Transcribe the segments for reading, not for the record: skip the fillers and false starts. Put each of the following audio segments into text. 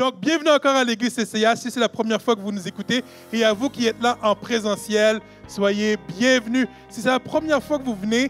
Donc, bienvenue encore à l'Église CCA. Si c'est la première fois que vous nous écoutez, et à vous qui êtes là en présentiel, soyez bienvenus. Si c'est la première fois que vous venez,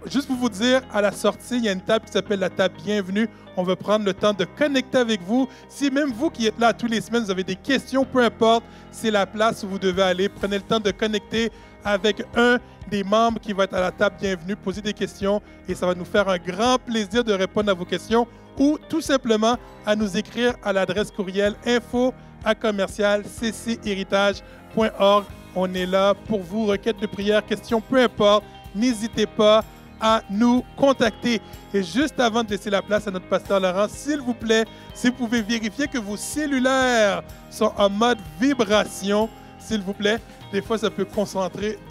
juste pour vous dire, à la sortie, il y a une table qui s'appelle la table Bienvenue. On va prendre le temps de connecter avec vous. Si même vous qui êtes là tous les semaines, vous avez des questions, peu importe, c'est la place où vous devez aller. Prenez le temps de connecter avec un des membres qui va être à la table Bienvenue, poser des questions et ça va nous faire un grand plaisir de répondre à vos questions ou tout simplement à nous écrire à l'adresse courriel info@cchéritage.org. On est là pour vous, requêtes de prière, questions, peu importe. N'hésitez pas à nous contacter. Et juste avant de laisser la place à notre pasteur Laurent, s'il vous plaît, si vous pouvez vérifier que vos cellulaires sont en mode vibration, s'il vous plaît. Des fois, ça peut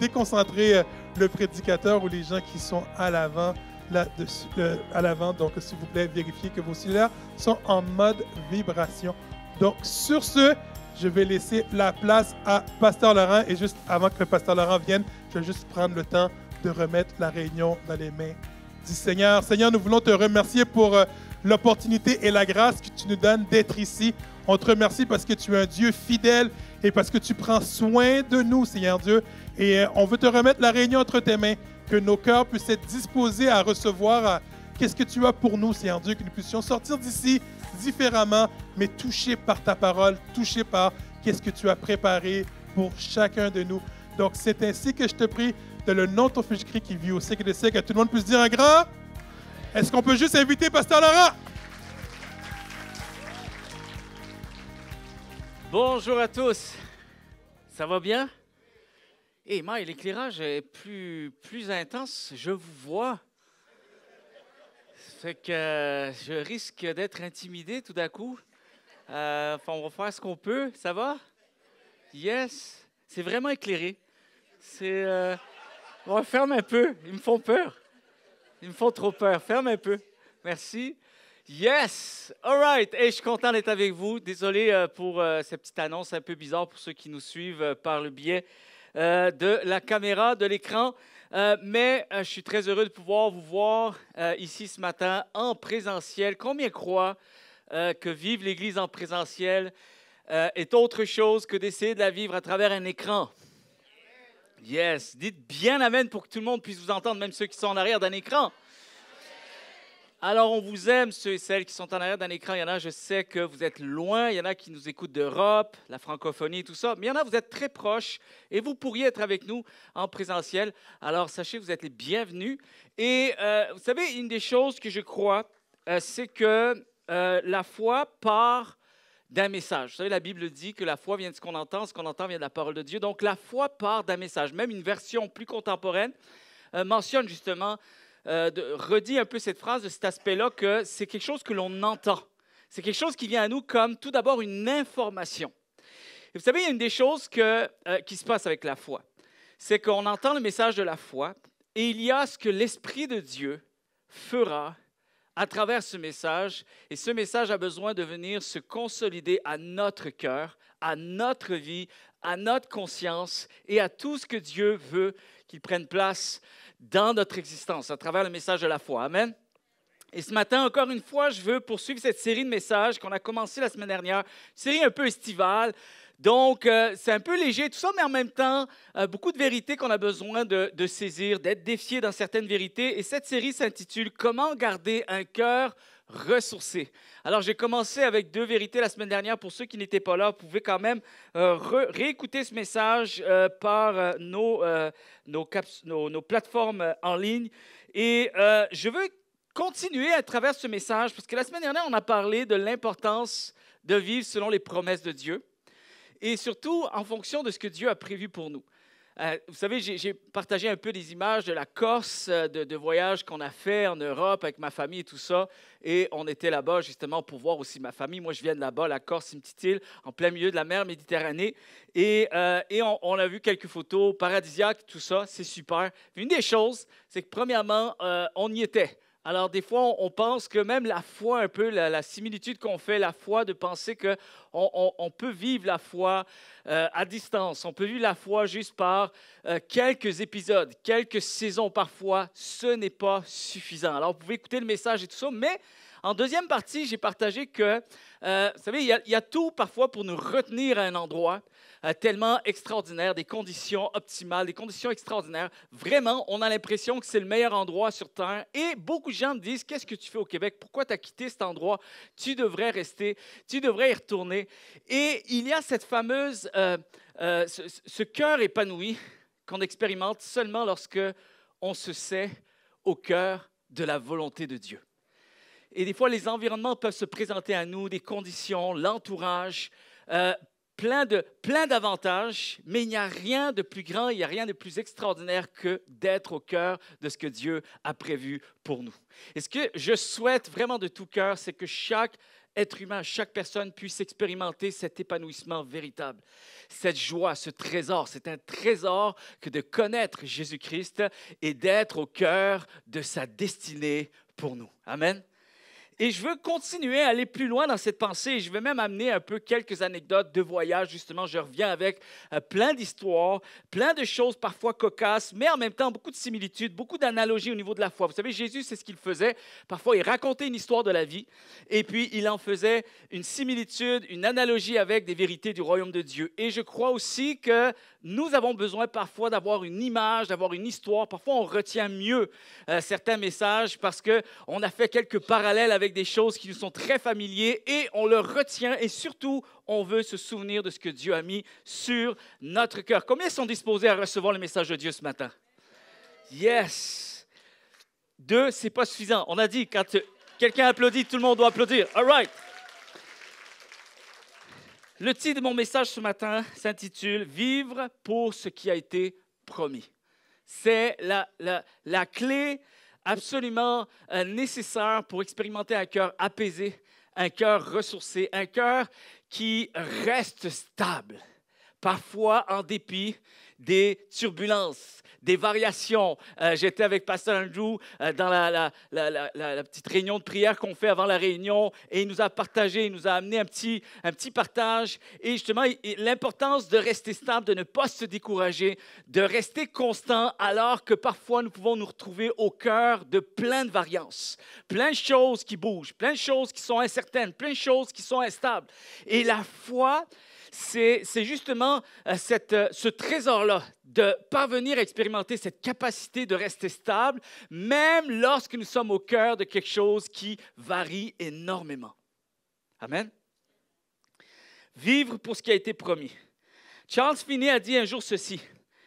déconcentrer le prédicateur ou les gens qui sont à l'avant, là-dessus, à l'avant. Donc, s'il vous plaît, vérifiez que vos cellulaires sont en mode vibration. Donc, sur ce, je vais laisser la place à Pasteur Laurent. Et juste avant que le Pasteur Laurent vienne, je vais juste prendre le temps de remettre la réunion dans les mains du Seigneur. Seigneur, nous voulons te remercier pour l'opportunité et la grâce que tu nous donnes d'être ici. On te remercie parce que tu es un Dieu fidèle et parce que tu prends soin de nous, Seigneur Dieu. Et on veut te remettre la réunion entre tes mains, que nos cœurs puissent être disposés à recevoir qu'est-ce que tu as pour nous, Seigneur Dieu, que nous puissions sortir d'ici différemment, mais touchés par ta parole, touchés par qu'est-ce que tu as préparé pour chacun de nous. Donc, c'est ainsi que je te prie, de le nom de ton Fils Jésus qui vit au siècle des siècles, que tout le monde puisse dire un grand. Est-ce qu'on peut juste inviter Pasteur Laurent? Bonjour à tous. Ça va bien? Eh, mais l'éclairage est plus intense. Je vous vois. Fait que je risque d'être intimidé tout d'un coup. On va faire ce qu'on peut. Ça va? Yes. C'est vraiment éclairé. Ferme un peu. Ils me font peur. Ils me font trop peur. Ferme un peu. Merci. Yes! All right! Hey, je suis content d'être avec vous. Désolé pour cette petite annonce un peu bizarre pour ceux qui nous suivent par le biais de la caméra, de l'écran. Mais je suis très heureux de pouvoir vous voir ici ce matin en présentiel. Combien croient que vivre l'Église en présentiel est autre chose que d'essayer de la vivre à travers un écran? Yes! Dites bien amen pour que tout le monde puisse vous entendre, même ceux qui sont en arrière d'un écran. Alors, on vous aime, ceux et celles qui sont en arrière d'un écran. Il y en a, je sais que vous êtes loin. Il y en a qui nous écoutent d'Europe, la francophonie, tout ça. Mais il y en a, vous êtes très proches et vous pourriez être avec nous en présentiel. Alors, sachez, vous êtes les bienvenus. Et vous savez, une des choses que je crois, c'est que la foi part d'un message. Vous savez, la Bible dit que la foi vient de ce qu'on entend vient de la parole de Dieu. Donc, la foi part d'un message. Même une version plus contemporaine mentionne justement redit un peu cette phrase de cet aspect-là que c'est quelque chose que l'on entend. C'est quelque chose qui vient à nous comme tout d'abord une information. Et vous savez, il y a une des choses qui se passe avec la foi. C'est qu'on entend le message de la foi et il y a ce que l'Esprit de Dieu fera à travers ce message. Et ce message a besoin de venir se consolider à notre cœur, à notre vie, à notre conscience et à tout ce que Dieu veut qu'il prenne place dans notre existence, à travers le message de la foi. Amen. Et ce matin, encore une fois, je veux poursuivre cette série de messages qu'on a commencé la semaine dernière, une série un peu estivale. Donc, c'est un peu léger, tout ça, mais en même temps, beaucoup de vérités qu'on a besoin de saisir, d'être défiés dans certaines vérités. Et cette série s'intitule « Comment garder un cœur ressourcé ». Alors, j'ai commencé avec 2 vérités la semaine dernière. Pour ceux qui n'étaient pas là, vous pouvez quand même réécouter ce message par nos plateformes en ligne. Et je veux continuer à travers ce message, parce que la semaine dernière, on a parlé de l'importance de vivre selon les promesses de Dieu et surtout en fonction de ce que Dieu a prévu pour nous. Vous savez, j'ai partagé un peu des images de la Corse, de voyages qu'on a fait en Europe avec ma famille et tout ça. Et on était là-bas justement pour voir aussi ma famille. Moi, je viens de là-bas, la Corse, c'est une petite île en plein milieu de la mer Méditerranée. Et on a vu quelques photos paradisiaques, tout ça, c'est super. Une des choses, c'est que premièrement, on y était. Alors, des fois, on pense que même la foi, un peu la similitude qu'on fait, la foi, de penser qu'on peut vivre la foi à distance. On peut vivre la foi juste par quelques épisodes, quelques saisons parfois. Ce n'est pas suffisant. Alors, vous pouvez écouter le message et tout ça, mais En deuxième partie, j'ai partagé que, vous savez, il y a tout parfois pour nous retenir à un endroit tellement extraordinaire, des conditions optimales, des conditions extraordinaires. Vraiment, on a l'impression que c'est le meilleur endroit sur Terre. Et beaucoup de gens me disent, qu'est-ce que tu fais au Québec? Pourquoi tu as quitté cet endroit? Tu devrais rester, tu devrais y retourner. Et il y a cette fameuse, ce cœur épanoui qu'on expérimente seulement lorsque on se sait au cœur de la volonté de Dieu. Et des fois, les environnements peuvent se présenter à nous, des conditions, l'entourage, plein d'avantages, mais il n'y a rien de plus grand, il n'y a rien de plus extraordinaire que d'être au cœur de ce que Dieu a prévu pour nous. Et ce que je souhaite vraiment de tout cœur, c'est que chaque être humain, chaque personne puisse expérimenter cet épanouissement véritable, cette joie, ce trésor. C'est un trésor que de connaître Jésus-Christ et d'être au cœur de sa destinée pour nous. Amen. Et je veux continuer à aller plus loin dans cette pensée. Et je vais même amener un peu quelques anecdotes de voyage. Justement, je reviens avec plein d'histoires, plein de choses parfois cocasses, mais en même temps beaucoup de similitudes, beaucoup d'analogies au niveau de la foi. Vous savez, Jésus, c'est ce qu'il faisait. Parfois, il racontait une histoire de la vie et puis il en faisait une similitude, une analogie avec des vérités du royaume de Dieu. Et je crois aussi que nous avons besoin parfois d'avoir une image, d'avoir une histoire. Parfois, on retient mieux certains messages parce qu'on a fait quelques parallèles avec des choses qui nous sont très familières et on le retient et surtout, on veut se souvenir de ce que Dieu a mis sur notre cœur. Combien sont disposés à recevoir le message de Dieu ce matin? Yes! 2, c'est pas suffisant. On a dit, quand quelqu'un applaudit, tout le monde doit applaudir. All right! Le titre de mon message ce matin s'intitule « Vivre pour ce qui a été promis ». C'est la clé absolument nécessaire pour expérimenter un cœur apaisé, un cœur ressourcé, un cœur qui reste stable, parfois en dépit des turbulences, des variations. J'étais avec Pasteur Andrew dans la petite réunion de prière qu'on fait avant la réunion et il nous a partagé, il nous a amené un petit partage et justement l'importance de rester stable, de ne pas se décourager, de rester constant alors que parfois nous pouvons nous retrouver au cœur de plein de variances, plein de choses qui bougent, plein de choses qui sont incertaines, plein de choses qui sont instables. Et la foi, c'est justement ce trésor-là de parvenir à expérimenter cette capacité de rester stable, même lorsque nous sommes au cœur de quelque chose qui varie énormément. Amen. Vivre pour ce qui a été promis. Charles Finney a dit un jour ceci,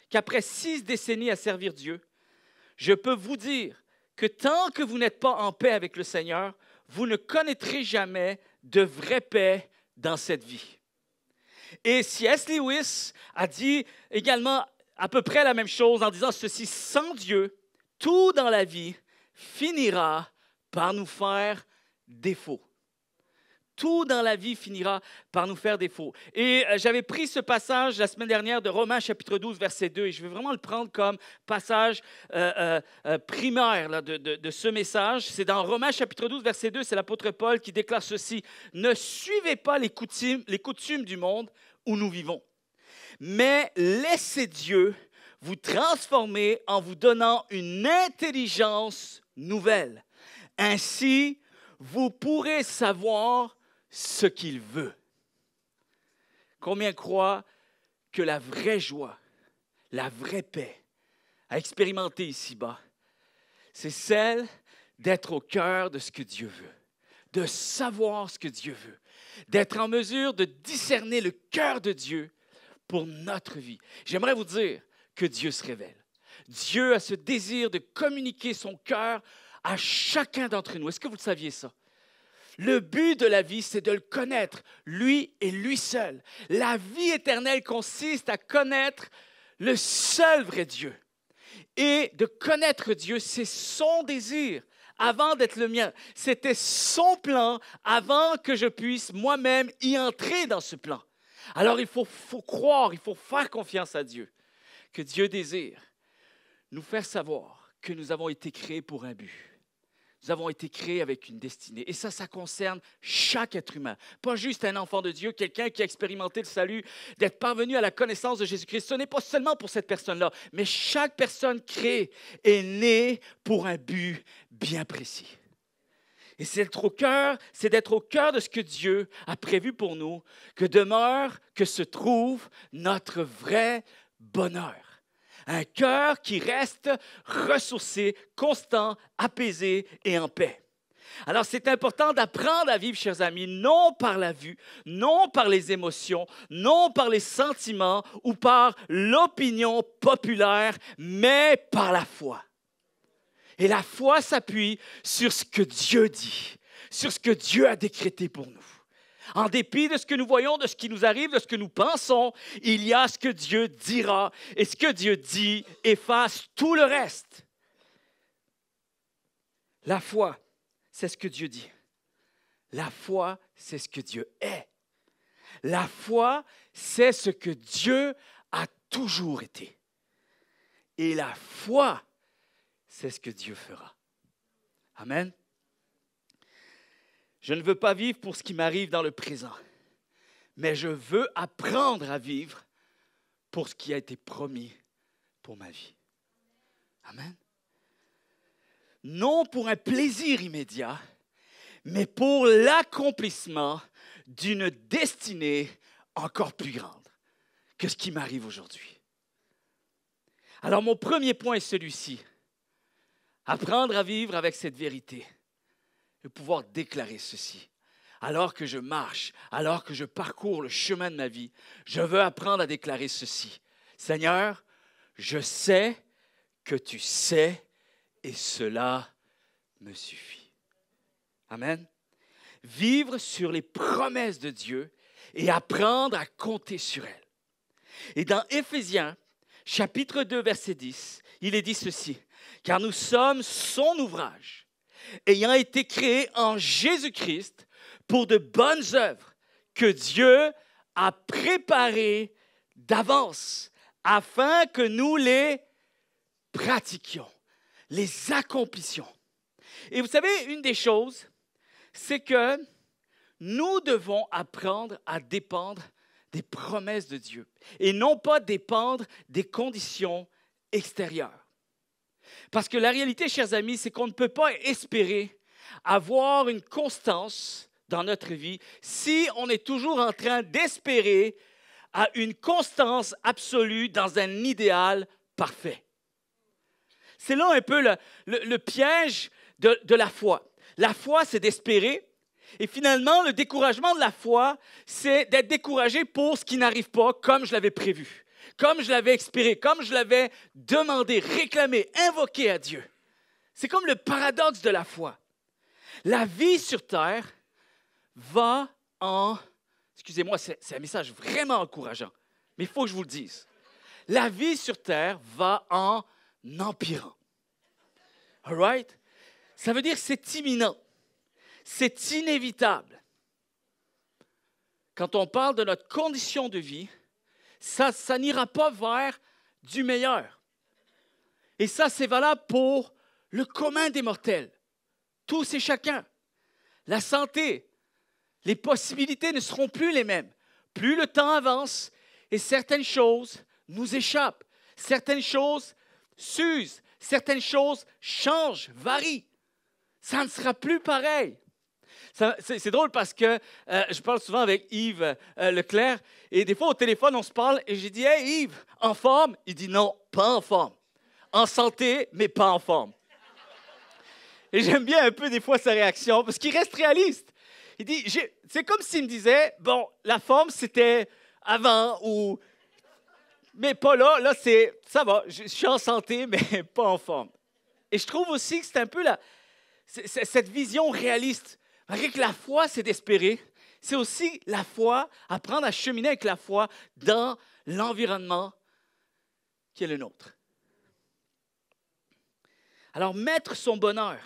qu'après 6 décennies à servir Dieu, je peux vous dire que tant que vous n'êtes pas en paix avec le Seigneur, vous ne connaîtrez jamais de vraie paix dans cette vie. Et C.S. Lewis a dit également à peu près la même chose en disant ceci, sans Dieu, tout dans la vie finira par nous faire défaut. Tout dans la vie finira par nous faire défaut. Et j'avais pris ce passage la semaine dernière de Romains chapitre 12, verset 2, et je vais vraiment le prendre comme passage primaire là, de ce message. C'est dans Romains chapitre 12, verset 2, c'est l'apôtre Paul qui déclare ceci. « Ne suivez pas les coutumes du monde où nous vivons, mais laissez Dieu vous transformer en vous donnant une intelligence nouvelle. Ainsi, vous pourrez savoir ce qu'il veut. » Combien croient que la vraie joie, la vraie paix à expérimenter ici-bas, c'est celle d'être au cœur de ce que Dieu veut, de savoir ce que Dieu veut, d'être en mesure de discerner le cœur de Dieu pour notre vie. J'aimerais vous dire que Dieu se révèle. Dieu a ce désir de communiquer son cœur à chacun d'entre nous. Est-ce que vous le saviez ça? Le but de la vie, c'est de le connaître, lui et lui seul. La vie éternelle consiste à connaître le seul vrai Dieu. Et de connaître Dieu, c'est son désir avant d'être le mien. C'était son plan avant que je puisse moi-même y entrer dans ce plan. Alors il faut croire, il faut faire confiance à Dieu, que Dieu désire nous faire savoir que nous avons été créés pour un but. Nous avons été créés avec une destinée. Et ça concerne chaque être humain. Pas juste un enfant de Dieu, quelqu'un qui a expérimenté le salut, d'être parvenu à la connaissance de Jésus-Christ. Ce n'est pas seulement pour cette personne-là, mais chaque personne créée est née pour un but bien précis. Et c'est d'être au cœur de ce que Dieu a prévu pour nous, que se trouve notre vrai bonheur. Un cœur qui reste ressourcé, constant, apaisé et en paix. Alors, c'est important d'apprendre à vivre, chers amis, non par la vue, non par les émotions, non par les sentiments ou par l'opinion populaire, mais par la foi. Et la foi s'appuie sur ce que Dieu dit, sur ce que Dieu a décrété pour nous. En dépit de ce que nous voyons, de ce qui nous arrive, de ce que nous pensons, il y a ce que Dieu dira. Et ce que Dieu dit efface tout le reste. La foi, c'est ce que Dieu dit. La foi, c'est ce que Dieu est. La foi, c'est ce que Dieu a toujours été. Et la foi, c'est ce que Dieu fera. Amen. Je ne veux pas vivre pour ce qui m'arrive dans le présent, mais je veux apprendre à vivre pour ce qui a été promis pour ma vie. Amen. Non pour un plaisir immédiat, mais pour l'accomplissement d'une destinée encore plus grande que ce qui m'arrive aujourd'hui. Alors, mon premier point est celui-ci. Apprendre à vivre avec cette vérité et pouvoir déclarer ceci. Alors que je marche, alors que je parcours le chemin de ma vie, je veux apprendre à déclarer ceci. Seigneur, je sais que tu sais et cela me suffit. Amen. Vivre sur les promesses de Dieu et apprendre à compter sur elles. Et dans Éphésiens, chapitre 2, verset 10, il est dit ceci. Car nous sommes son ouvrage, ayant été créés en Jésus-Christ pour de bonnes œuvres que Dieu a préparées d'avance afin que nous les pratiquions, les accomplissions. Et vous savez, une des choses, c'est que nous devons apprendre à dépendre des promesses de Dieu et non pas dépendre des conditions extérieures. Parce que la réalité, chers amis, c'est qu'on ne peut pas espérer avoir une constance dans notre vie si on est toujours en train d'espérer à une constance absolue dans un idéal parfait. C'est là un peu le piège de la foi. La foi, c'est d'espérer. Et finalement, le découragement de la foi, c'est d'être découragé pour ce qui n'arrive pas comme je l'avais prévu, comme je l'avais espéré, comme je l'avais demandé, réclamé, invoqué à Dieu. C'est comme le paradoxe de la foi. La vie sur terre va en... Excusez-moi, c'est un message vraiment encourageant, mais il faut que je vous le dise. La vie sur terre va en empirant. All right? Ça veut dire que c'est imminent. C'est inévitable. Quand on parle de notre condition de vie, ça n'ira pas vers du meilleur. Et ça, c'est valable pour le commun des mortels. Tous et chacun. La santé, les possibilités ne seront plus les mêmes. Plus le temps avance et certaines choses nous échappent. Certaines choses s'usent. Certaines choses changent, varient. Ça ne sera plus pareil. C'est drôle parce que je parle souvent avec Yves Leclerc et des fois au téléphone, on se parle et j'ai dit « Hey Yves, en forme? » Il dit « Non, pas en forme. En santé, mais pas en forme. » Et j'aime bien un peu des fois sa réaction parce qu'il reste réaliste. Il dit « C'est comme s'il me disait « Bon, la forme, c'était avant ou... » Mais pas là, ça va, je suis en santé, mais pas en forme. Et je trouve aussi que c'est un peu cette vision réaliste. Malgré que la foi, c'est d'espérer, c'est aussi la foi, apprendre à cheminer avec la foi dans l'environnement qui est le nôtre. Alors, mettre son bonheur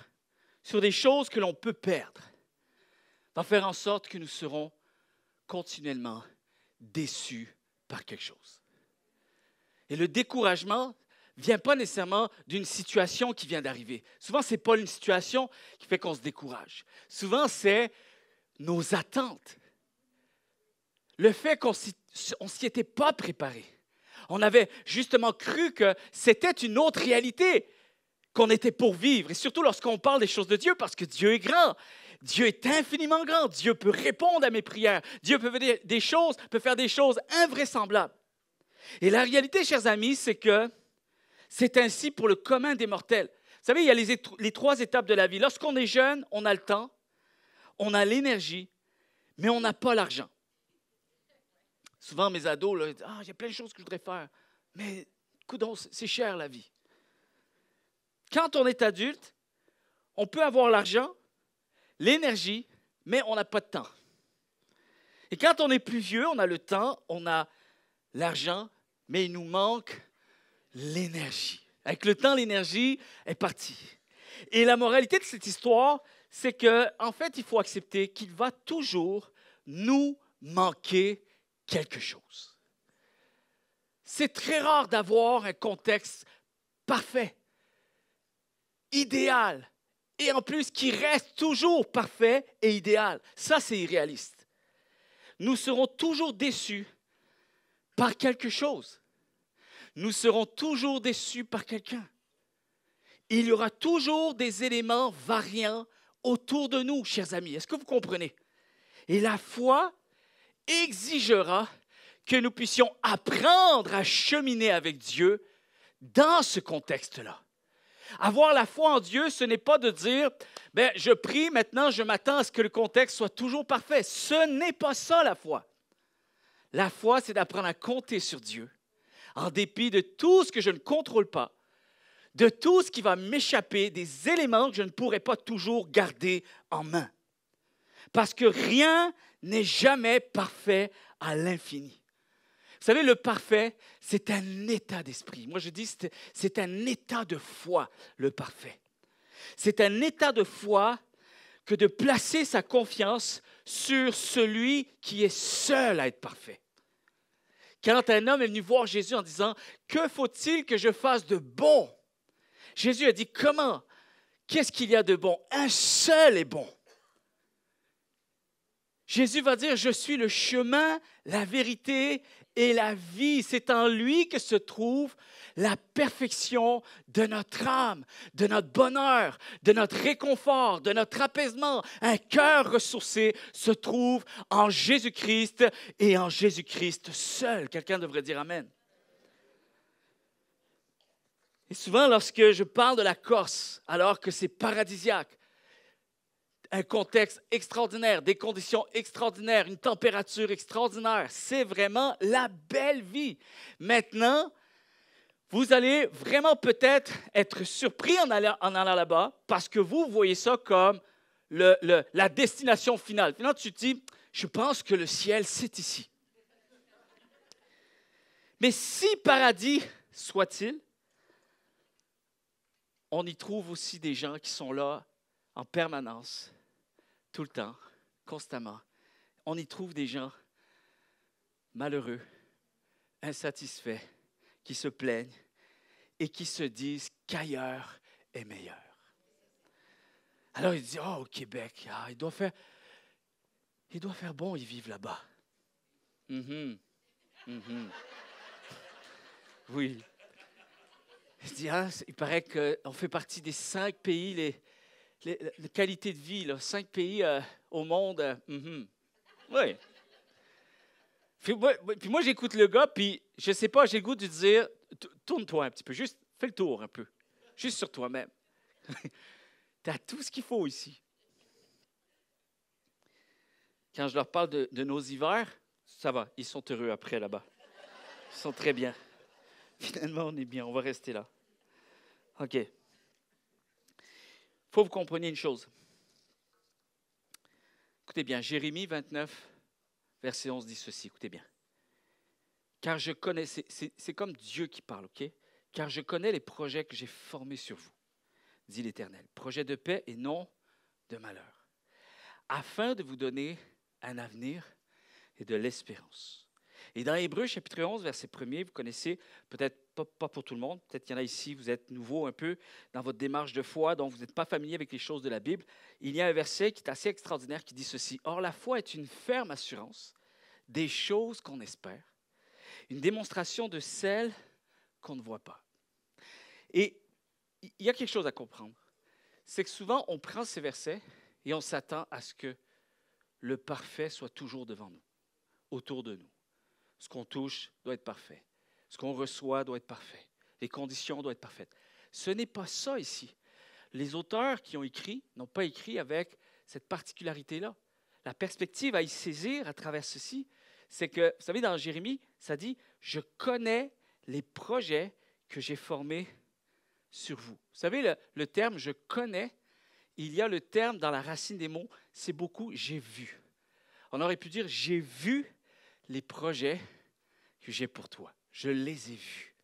sur des choses que l'on peut perdre va faire en sorte que nous serons continuellement déçus par quelque chose. Et le découragement ne vient pas nécessairement d'une situation qui vient d'arriver. Souvent, ce n'est pas une situation qui fait qu'on se décourage. Souvent, c'est nos attentes. Le fait qu'on ne s'y était pas préparé. On avait justement cru que c'était une autre réalité qu'on était pour vivre. Et surtout lorsqu'on parle des choses de Dieu, parce que Dieu est grand. Dieu est infiniment grand. Dieu peut répondre à mes prières. Dieu peut faire des choses invraisemblables. Et la réalité, chers amis, c'est que c'est ainsi pour le commun des mortels. Vous savez, il y a les 3 étapes de la vie. Lorsqu'on est jeune, on a le temps, on a l'énergie, mais on n'a pas l'argent. Souvent, mes ados là, disent « Ah, il y a plein de choses que je voudrais faire. » Mais, coudonc, c'est cher la vie. Quand on est adulte, on peut avoir l'argent, l'énergie, mais on n'a pas de temps. Et quand on est plus vieux, on a le temps, on a l'argent, mais il nous manque l'énergie. Avec le temps, l'énergie est partie. Et la moralité de cette histoire, c'est qu'en fait, il faut accepter qu'il va toujours nous manquer quelque chose. C'est très rare d'avoir un contexte parfait, idéal, et en plus qui reste toujours parfait et idéal. Ça, c'est irréaliste. Nous serons toujours déçus par quelque chose. Nous serons toujours déçus par quelqu'un. Il y aura toujours des éléments variants autour de nous, chers amis. Est-ce que vous comprenez? Et la foi exigera que nous puissions apprendre à cheminer avec Dieu dans ce contexte-là. Avoir la foi en Dieu, ce n'est pas de dire « je prie, maintenant je m'attends à ce que le contexte soit toujours parfait ». Ce n'est pas ça la foi. La foi, c'est d'apprendre à compter sur Dieu en dépit de tout ce que je ne contrôle pas, de tout ce qui va m'échapper, des éléments que je ne pourrai pas toujours garder en main. Parce que rien n'est jamais parfait à l'infini. Vous savez, le parfait, c'est un état d'esprit. Moi, je dis c'est un état de foi, le parfait. C'est un état de foi que de placer sa confiance sur celui qui est seul à être parfait. Quand un homme est venu voir Jésus en disant « Que faut-il que je fasse de bon? » Jésus a dit « Comment? Qu'est-ce qu'il y a de bon? Un seul est bon. » Jésus va dire « Je suis le chemin, la vérité et la vie. » C'est en lui que se trouve la perfection de notre âme, de notre bonheur, de notre réconfort, de notre apaisement. Un cœur ressourcé se trouve en Jésus-Christ et en Jésus-Christ seul. Quelqu'un devrait dire Amen. Et souvent, lorsque je parle de la Corse, alors que c'est paradisiaque, un contexte extraordinaire, des conditions extraordinaires, une température extraordinaire, c'est vraiment la belle vie. Maintenant, vous allez vraiment peut-être être surpris en allant là-bas parce que vous voyez ça comme la destination finale. Finalement, tu te dis, je pense que le ciel, c'est ici. Mais si paradis soit-il, on y trouve aussi des gens qui sont là en permanence, tout le temps, constamment. On y trouve des gens malheureux, insatisfaits, qui se plaignent et qui se disent qu'ailleurs est meilleur. Alors il dit, au Québec, il doit faire bon, ils vivent là-bas. Oui. Il dit, il paraît qu'on fait partie des 5 pays, la qualité de vie, 5 pays au monde. Oui. Puis moi, j'écoute le gars, puis je ne sais pas, j'ai le goût de dire, tourne-toi un petit peu, juste fais le tour un peu, juste sur toi-même. Tu as tout ce qu'il faut ici. Quand je leur parle de nos hivers, ça va, ils sont heureux après là-bas. Ils sont très bien. Finalement, on est bien, on va rester là. OK. Il faut que vous compreniez une chose. Écoutez bien, Jérémie 29, verset 11 dit ceci, écoutez bien. Car je connais, c'est comme Dieu qui parle, OK? Car je connais les projets que j'ai formés sur vous, dit l'Éternel. Projets de paix et non de malheur, afin de vous donner un avenir et de l'espérance. Et dans Hébreux, chapitre 11, verset 1er, vous connaissez, peut-être pas pour tout le monde, peut-être qu'il y en a ici, vous êtes nouveau un peu dans votre démarche de foi, donc vous n'êtes pas familier avec les choses de la Bible. Il y a un verset qui est assez extraordinaire qui dit ceci. « Or, la foi est une ferme assurance des choses qu'on espère, une démonstration de celles qu'on ne voit pas. » Et il y a quelque chose à comprendre. C'est que souvent, on prend ces versets Et on s'attend à ce que le parfait soit toujours devant nous, autour de nous. Ce qu'on touche doit être parfait. Ce qu'on reçoit doit être parfait. Les conditions doivent être parfaites. Ce n'est pas ça ici. Les auteurs qui ont écrit n'ont pas écrit avec cette particularité-là. La perspective à y saisir à travers ceci, c'est que, vous savez, dans Jérémie, ça dit « Je connais les projets que j'ai formés sur vous. » Vous savez, le terme « je connais », il y a le terme dans la racine des mots, c'est beaucoup « j'ai vu ». On aurait pu dire « j'ai vu les projets que j'ai pour toi. Je les ai vus. »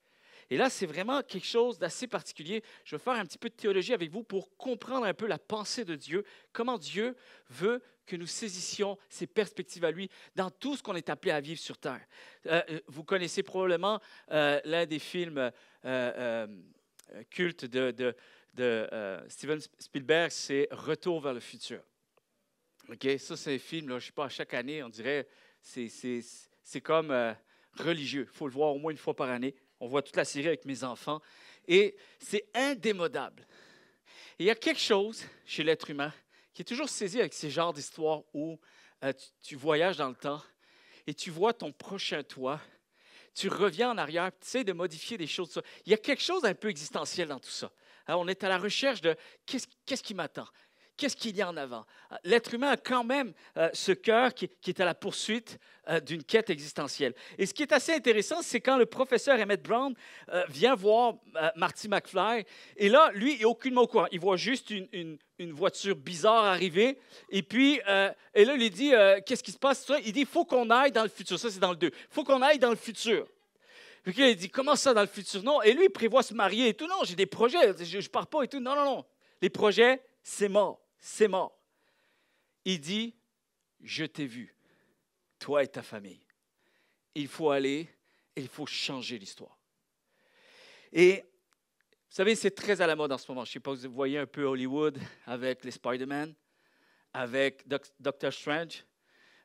Et là, c'est vraiment quelque chose d'assez particulier. Je vais faire un petit peu de théologie avec vous pour comprendre un peu la pensée de Dieu, comment Dieu veut que nous saisissions ses perspectives à lui dans tout ce qu'on est appelé à vivre sur Terre. Vous connaissez probablement l'un des films cultes de Steven Spielberg, c'est « Retour vers le futur ». Okay? Ça, c'est un film, là, je ne sais pas, chaque année, on dirait, c'est comme religieux. Il faut le voir au moins une fois par année. On voit toute la série avec mes enfants. Et c'est indémodable. Et il y a quelque chose chez l'être humain qui est toujours saisi avec ces genres d'histoires où tu voyages dans le temps et tu vois ton prochain toi. Tu reviens en arrière, tu essaies de modifier des choses. Il y a quelque chose d'un peu existentiel dans tout ça. Alors, on est à la recherche de qu'est-ce qui m'attend? Qu'est-ce qu'il y a en avant? L'être humain a quand même ce cœur qui est à la poursuite d'une quête existentielle. Et ce qui est assez intéressant, c'est quand le professeur Emmett Brown vient voir Marty McFly, et là, lui, il n'est aucunement au courant. Il voit juste une voiture bizarre arriver, et puis, et là, il dit, qu'est-ce qui se passe? Il dit, il faut qu'on aille dans le futur. Ça, c'est dans le 2. Il faut qu'on aille dans le futur. Puis là, il dit, comment ça dans le futur? Non, et lui, il prévoit se marier et tout. Non, j'ai des projets, je ne pars pas et tout. Non, non, non. Les projets, c'est mort. C'est mort. Il dit, je t'ai vu, toi et ta famille. Il faut aller et il faut changer l'histoire. Et vous savez, c'est très à la mode en ce moment. Je ne sais pas si vous voyez un peu Hollywood avec les Spider-Man, avec Doctor Strange,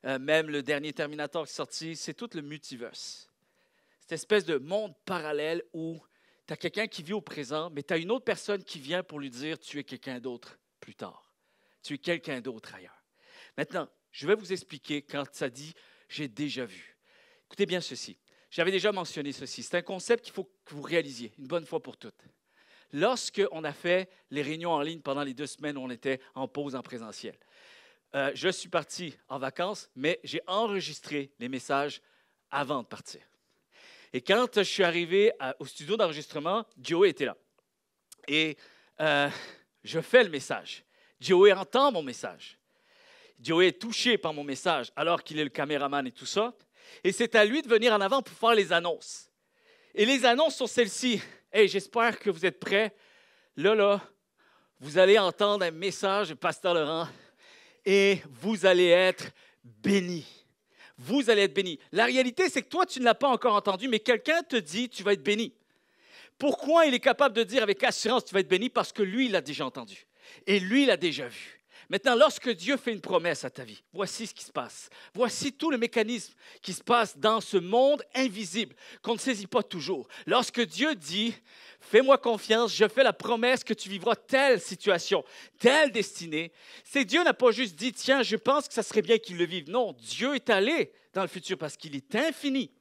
même le dernier Terminator qui est sorti, c'est tout le multiverse. Cette espèce de monde parallèle où tu as quelqu'un qui vit au présent, mais tu as une autre personne qui vient pour lui dire, tu es quelqu'un d'autre plus tard. Tu es quelqu'un d'autre ailleurs. Maintenant, je vais vous expliquer quand ça dit « j'ai déjà vu ». Écoutez bien ceci. J'avais déjà mentionné ceci. C'est un concept qu'il faut que vous réalisiez une bonne fois pour toutes. Lorsqu'on a fait les réunions en ligne pendant les 2 semaines où on était en pause en présentiel, je suis parti en vacances, mais j'ai enregistré les messages avant de partir. Et quand je suis arrivé au studio d'enregistrement, Joey était là. Et je fais le message. Joey entend mon message. Joey est touché par mon message alors qu'il est le caméraman et tout ça. Et c'est à lui de venir en avant pour faire les annonces. Et les annonces sont celles-ci. Hey, j'espère que vous êtes prêts. Là, vous allez entendre un message de Pasteur Laurent et vous allez être bénis. Vous allez être bénis. La réalité, c'est que toi, tu ne l'as pas encore entendu, mais quelqu'un te dit, tu vas être béni. Pourquoi il est capable de dire avec assurance, tu vas être béni? Parce que lui, il l'a déjà entendu. Et lui, il l'a déjà vu. Maintenant, lorsque Dieu fait une promesse à ta vie, voici ce qui se passe. Voici tout le mécanisme qui se passe dans ce monde invisible qu'on ne saisit pas toujours. Lorsque Dieu dit, fais-moi confiance, je fais la promesse que tu vivras telle situation, telle destinée, c'est Dieu n'a pas juste dit, tiens, je pense que ça serait bien qu'il le vive. Non, Dieu est allé dans le futur parce qu'il est infini.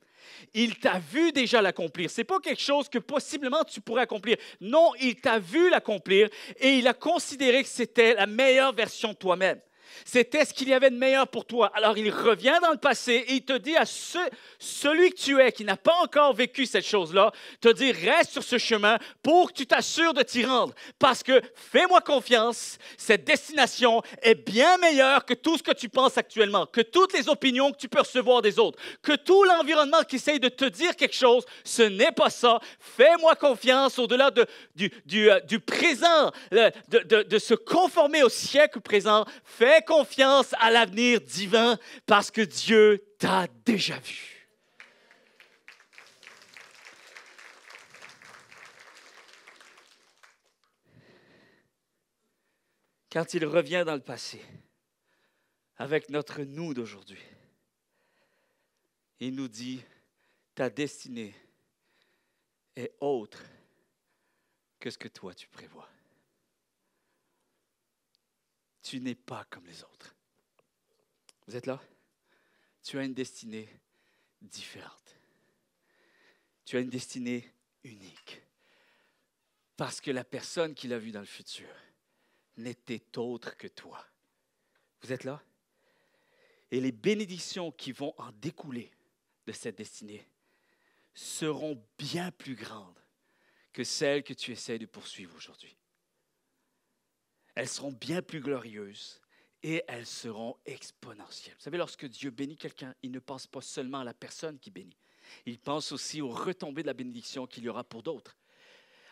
Il t'a vu déjà l'accomplir. Ce n'est pas quelque chose que possiblement tu pourrais accomplir. Non, il t'a vu l'accomplir et il a considéré que c'était la meilleure version de toi-même. C'était ce qu'il y avait de meilleur pour toi. Alors, il revient dans le passé et il te dit à celui que tu es, qui n'a pas encore vécu cette chose-là, te dit, reste sur ce chemin pour que tu t'assures de t'y rendre. Parce que, fais-moi confiance, cette destination est bien meilleure que tout ce que tu penses actuellement, que toutes les opinions que tu peux recevoir des autres, que tout l'environnement qui essaye de te dire quelque chose, ce n'est pas ça. Fais-moi confiance au-delà du présent, de se conformer au siècle présent. Fais confiance à l'avenir divin parce que Dieu t'a déjà vu. Quand il revient dans le passé, avec notre nous d'aujourd'hui, il nous dit, ta destinée est autre que ce que toi tu prévois. tu n'es pas comme les autres. Vous êtes là? Tu as une destinée différente. Tu as une destinée unique. Parce que la personne qui l'a vu dans le futur n'était autre que toi. Vous êtes là? Et les bénédictions qui vont en découler de cette destinée seront bien plus grandes que celles que tu essaies de poursuivre aujourd'hui. Elles seront bien plus glorieuses et elles seront exponentielles. Vous savez, lorsque Dieu bénit quelqu'un, il ne pense pas seulement à la personne qui bénit. Il pense aussi aux retombées de la bénédiction qu'il y aura pour d'autres.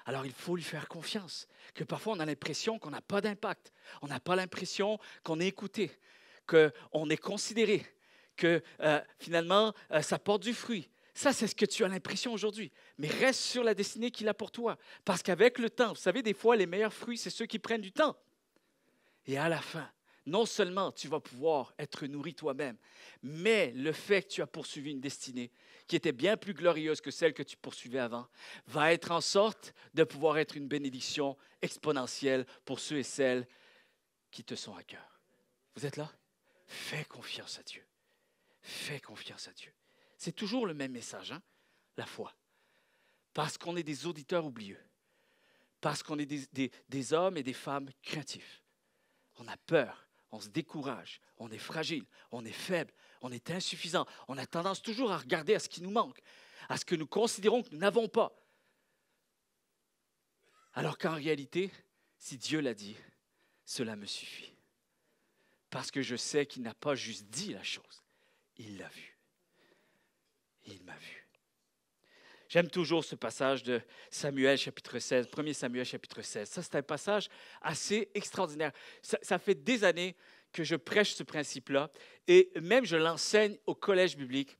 Alors, il faut lui faire confiance, que parfois on a l'impression qu'on n'a pas d'impact. On n'a pas l'impression qu'on est écouté, qu'on est considéré, que finalement, ça porte du fruit. Ça, c'est ce que tu as l'impression aujourd'hui. Mais reste sur la destinée qu'il a pour toi. Parce qu'avec le temps, vous savez, des fois, les meilleurs fruits, c'est ceux qui prennent du temps. Et à la fin, non seulement tu vas pouvoir être nourri toi-même, mais le fait que tu as poursuivi une destinée qui était bien plus glorieuse que celle que tu poursuivais avant, va être en sorte de pouvoir être une bénédiction exponentielle pour ceux et celles qui te sont à cœur. Vous êtes là? Fais confiance à Dieu. Fais confiance à Dieu. C'est toujours le même message, hein? La foi. Parce qu'on est des auditeurs oublieux. Parce qu'on est des hommes et des femmes craintifs. On a peur, on se décourage, on est fragile, on est faible, on est insuffisant. On a tendance toujours à regarder à ce qui nous manque, à ce que nous considérons que nous n'avons pas. Alors qu'en réalité, si Dieu l'a dit, cela me suffit. Parce que je sais qu'il n'a pas juste dit la chose, il l'a vue. Il m'a vu. J'aime toujours ce passage de Samuel chapitre 16, 1 Samuel chapitre 16. Ça, c'est un passage assez extraordinaire. Ça fait des années que je prêche ce principe-là et même je l'enseigne au collège biblique.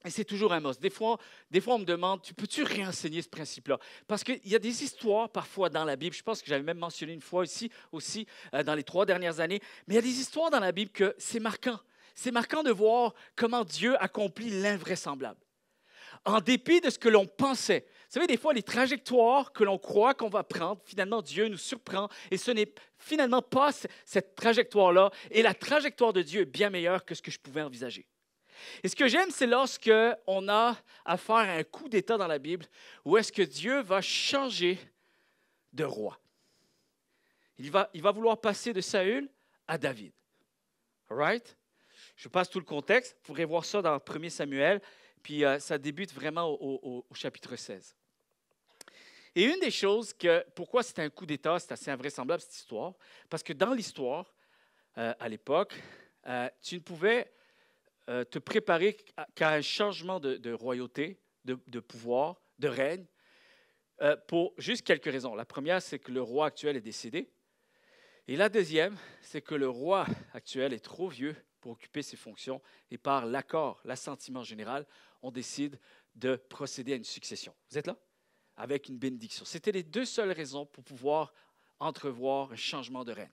Et c'est toujours un must. Des fois, on me demande, peux-tu réenseigner ce principe-là? Parce qu'il y a des histoires parfois dans la Bible, je pense que j'avais même mentionné une fois ici aussi dans les 3 dernières années, mais il y a des histoires dans la Bible que c'est marquant. C'est marquant de voir comment Dieu accomplit l'invraisemblable. En dépit de ce que l'on pensait. Vous savez, des fois, les trajectoires que l'on croit qu'on va prendre, finalement, Dieu nous surprend et ce n'est finalement pas cette trajectoire-là. Et la trajectoire de Dieu est bien meilleure que ce que je pouvais envisager. Et ce que j'aime, c'est lorsqu'on a affaire à un coup d'État dans la Bible où est-ce que Dieu va changer de roi. Il va vouloir passer de Saül à David. All right? Je passe tout le contexte. Vous pourrez voir ça dans 1 Samuel. Puis ça débute vraiment au chapitre 16. Et une des choses pourquoi c'est un coup d'État, c'est assez invraisemblable cette histoire, parce que dans l'histoire, à l'époque, tu ne pouvais te préparer qu'à un changement de royauté, de pouvoir, de règne, pour juste quelques raisons. La première, c'est que le roi actuel est décédé. Et la deuxième, c'est que le roi actuel est trop vieux pour occuper ses fonctions et par l'accord, l'assentiment général, on décide de procéder à une succession. Vous êtes là? Avec une bénédiction. C'était les 2 seules raisons pour pouvoir entrevoir un changement de règne.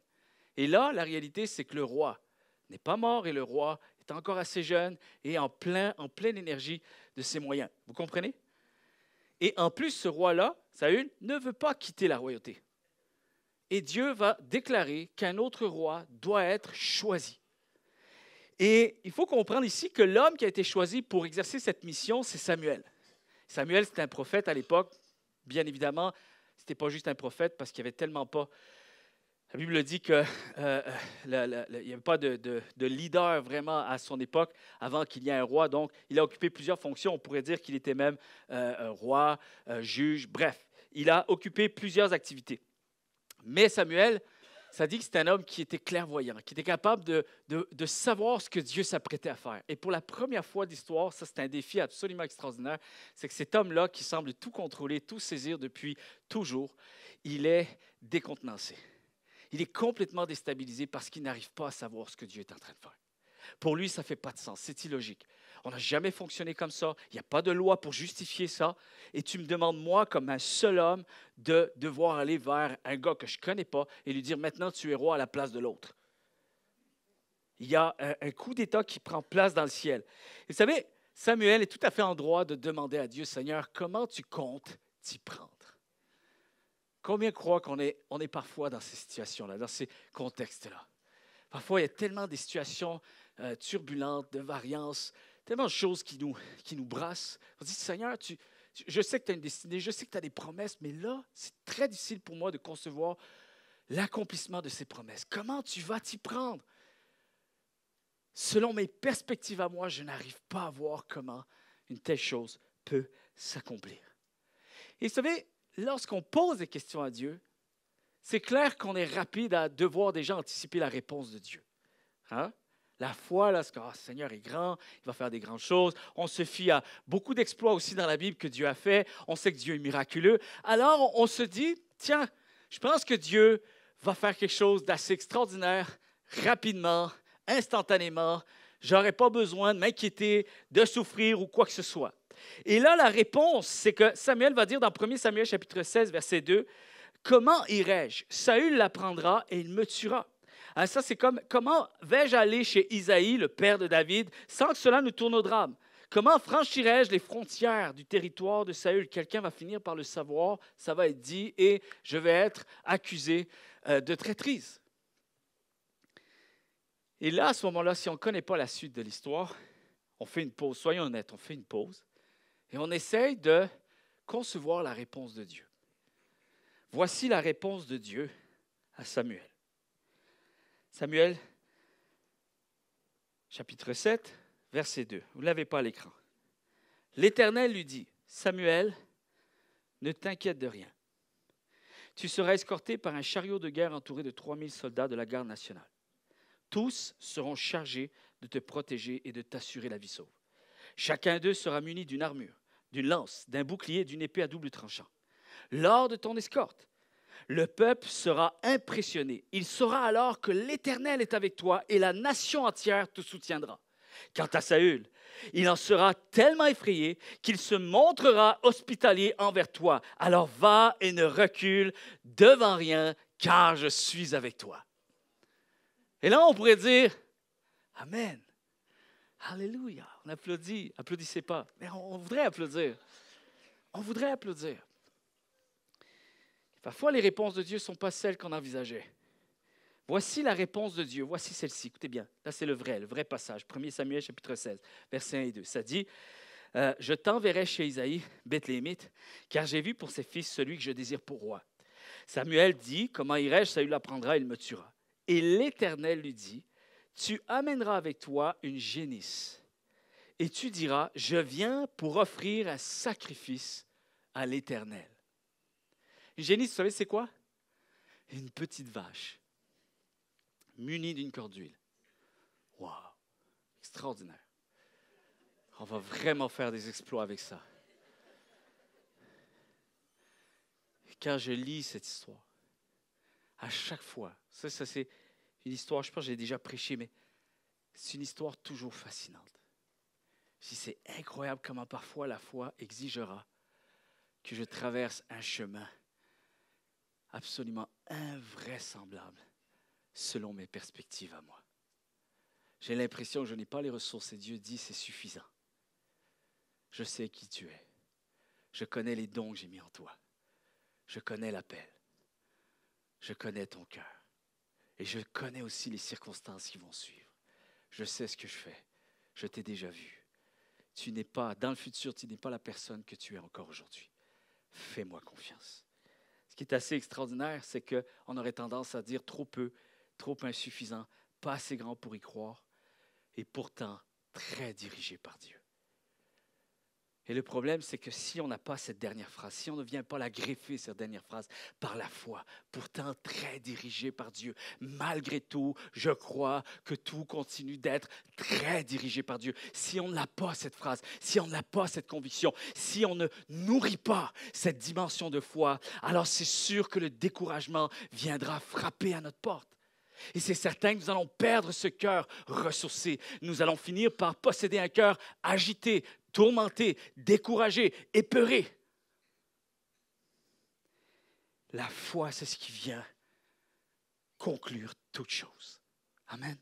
Et là, la réalité, c'est que le roi n'est pas mort et le roi est encore assez jeune et en pleine énergie de ses moyens. Vous comprenez? Et en plus, ce roi-là, Saül, ne veut pas quitter la royauté. Et Dieu va déclarer qu'un autre roi doit être choisi. Et il faut comprendre ici que l'homme qui a été choisi pour exercer cette mission, c'est Samuel. Samuel, c'était un prophète à l'époque. Bien évidemment, ce n'était pas juste un prophète parce qu'il n'y avait tellement pas... La Bible dit qu'il n'y avait pas de leader vraiment à son époque avant qu'il y ait un roi. Donc, il a occupé plusieurs fonctions. On pourrait dire qu'il était même roi, juge, bref. Il a occupé plusieurs activités. Mais Samuel, ça dit que c'est un homme qui était clairvoyant, qui était capable de savoir ce que Dieu s'apprêtait à faire. Et pour la première fois d'histoire, ça c'est un défi absolument extraordinaire, c'est que cet homme-là qui semble tout contrôler, tout saisir depuis toujours, il est décontenancé. Il est complètement déstabilisé parce qu'il n'arrive pas à savoir ce que Dieu est en train de faire. Pour lui, ça ne fait pas de sens, c'est illogique. On n'a jamais fonctionné comme ça, il n'y a pas de loi pour justifier ça. Et tu me demandes, moi, comme un seul homme, de devoir aller vers un gars que je ne connais pas et lui dire, maintenant, tu es roi à la place de l'autre. Il y a un coup d'État qui prend place dans le ciel. Et vous savez, Samuel est tout à fait en droit de demander à Dieu, Seigneur, comment tu comptes t'y prendre? Combien croient qu'on est parfois dans ces situations-là, dans ces contextes-là? Parfois, il y a tellement des situations turbulentes, de variances, tellement de choses qui nous brassent. On dit, Seigneur, je sais que tu as une destinée, je sais que tu as des promesses, mais là, c'est très difficile pour moi de concevoir l'accomplissement de ces promesses. Comment tu vas t'y prendre? Selon mes perspectives à moi, je n'arrive pas à voir comment une telle chose peut s'accomplir. Et vous savez, lorsqu'on pose des questions à Dieu, c'est clair qu'on est rapide à devoir déjà anticiper la réponse de Dieu. Hein? La foi, là, c'est que le Seigneur est grand, il va faire des grandes choses. On se fie à beaucoup d'exploits aussi dans la Bible que Dieu a fait. On sait que Dieu est miraculeux. Alors, on se dit, tiens, je pense que Dieu va faire quelque chose d'assez extraordinaire, rapidement, instantanément. Je n'aurai pas besoin de m'inquiéter, de souffrir ou quoi que ce soit. Et là, la réponse, c'est que Samuel va dire dans 1 Samuel chapitre 16, verset 2, « Comment irai-je? Saül l'apprendra et il me tuera. » Alors ça, c'est comme, comment vais-je aller chez Isaïe, le père de David, sans que cela nous tourne au drame? Comment franchirai-je les frontières du territoire de Saül? Quelqu'un va finir par le savoir, ça va être dit, et je vais être accusé de traîtrise. Et là, à ce moment-là, si on ne connaît pas la suite de l'histoire, on fait une pause, soyons honnêtes, on fait une pause, et on essaye de concevoir la réponse de Dieu. Voici la réponse de Dieu à Samuel. Samuel, chapitre 7, verset 2. Vous ne l'avez pas à l'écran. L'Éternel lui dit, « Samuel, ne t'inquiète de rien. Tu seras escorté par un chariot de guerre entouré de 3000 soldats de la garde nationale. Tous seront chargés de te protéger et de t'assurer la vie sauve. Chacun d'eux sera muni d'une armure, d'une lance, d'un bouclier et d'une épée à double tranchant. Lors de ton escorte, le peuple sera impressionné. Il saura alors que l'Éternel est avec toi et la nation entière te soutiendra. Quant à Saül, il en sera tellement effrayé qu'il se montrera hospitalier envers toi. Alors va et ne recule devant rien, car je suis avec toi. » Et là, on pourrait dire, Amen. Alléluia. On applaudit. Applaudissez pas. Mais on voudrait applaudir. On voudrait applaudir. Parfois, les réponses de Dieu ne sont pas celles qu'on envisageait. Voici la réponse de Dieu. Voici celle-ci. Écoutez bien. Là, c'est le vrai passage. 1 Samuel, chapitre 16, versets 1 et 2. Ça dit, « Je t'enverrai chez Isaïe, Bethléemite, car j'ai vu pour ses fils celui que je désire pour roi. » Samuel dit, « Comment irai-je? Saül l'apprendra, il me tuera. » Et l'Éternel lui dit, « Tu amèneras avec toi une génisse, et tu diras, « Je viens pour offrir un sacrifice à l'Éternel. » Une génisse, vous savez, c'est quoi? Une petite vache, munie d'une corde d'huile. Wow! Extraordinaire. On va vraiment faire des exploits avec ça. Et quand je lis cette histoire, à chaque fois, ça c'est une histoire, je pense que j'ai déjà prêché, mais c'est une histoire toujours fascinante. C'est incroyable comment parfois la foi exigera que je traverse un chemin absolument invraisemblable selon mes perspectives à moi. J'ai l'impression que je n'ai pas les ressources et Dieu dit c'est suffisant. Je sais qui tu es. Je connais les dons que j'ai mis en toi. Je connais l'appel. Je connais ton cœur. Et je connais aussi les circonstances qui vont suivre. Je sais ce que je fais. Je t'ai déjà vu. Tu n'es pas, dans le futur, tu n'es pas la personne que tu es encore aujourd'hui. Fais-moi confiance. Ce qui est assez extraordinaire, c'est qu'on aurait tendance à dire trop peu, trop insuffisant, pas assez grand pour y croire, et pourtant très dirigé par Dieu. Et le problème, c'est que si on n'a pas cette dernière phrase, si on ne vient pas la greffer, cette dernière phrase, par la foi, pourtant très dirigé par Dieu, malgré tout, je crois que tout continue d'être très dirigé par Dieu. Si on n'a pas cette phrase, si on n'a pas cette conviction, si on ne nourrit pas cette dimension de foi, alors c'est sûr que le découragement viendra frapper à notre porte. Et c'est certain que nous allons perdre ce cœur ressourcé. Nous allons finir par posséder un cœur agité, tourmenté, découragé, épeuré. La foi, c'est ce qui vient conclure toute chose. Amen.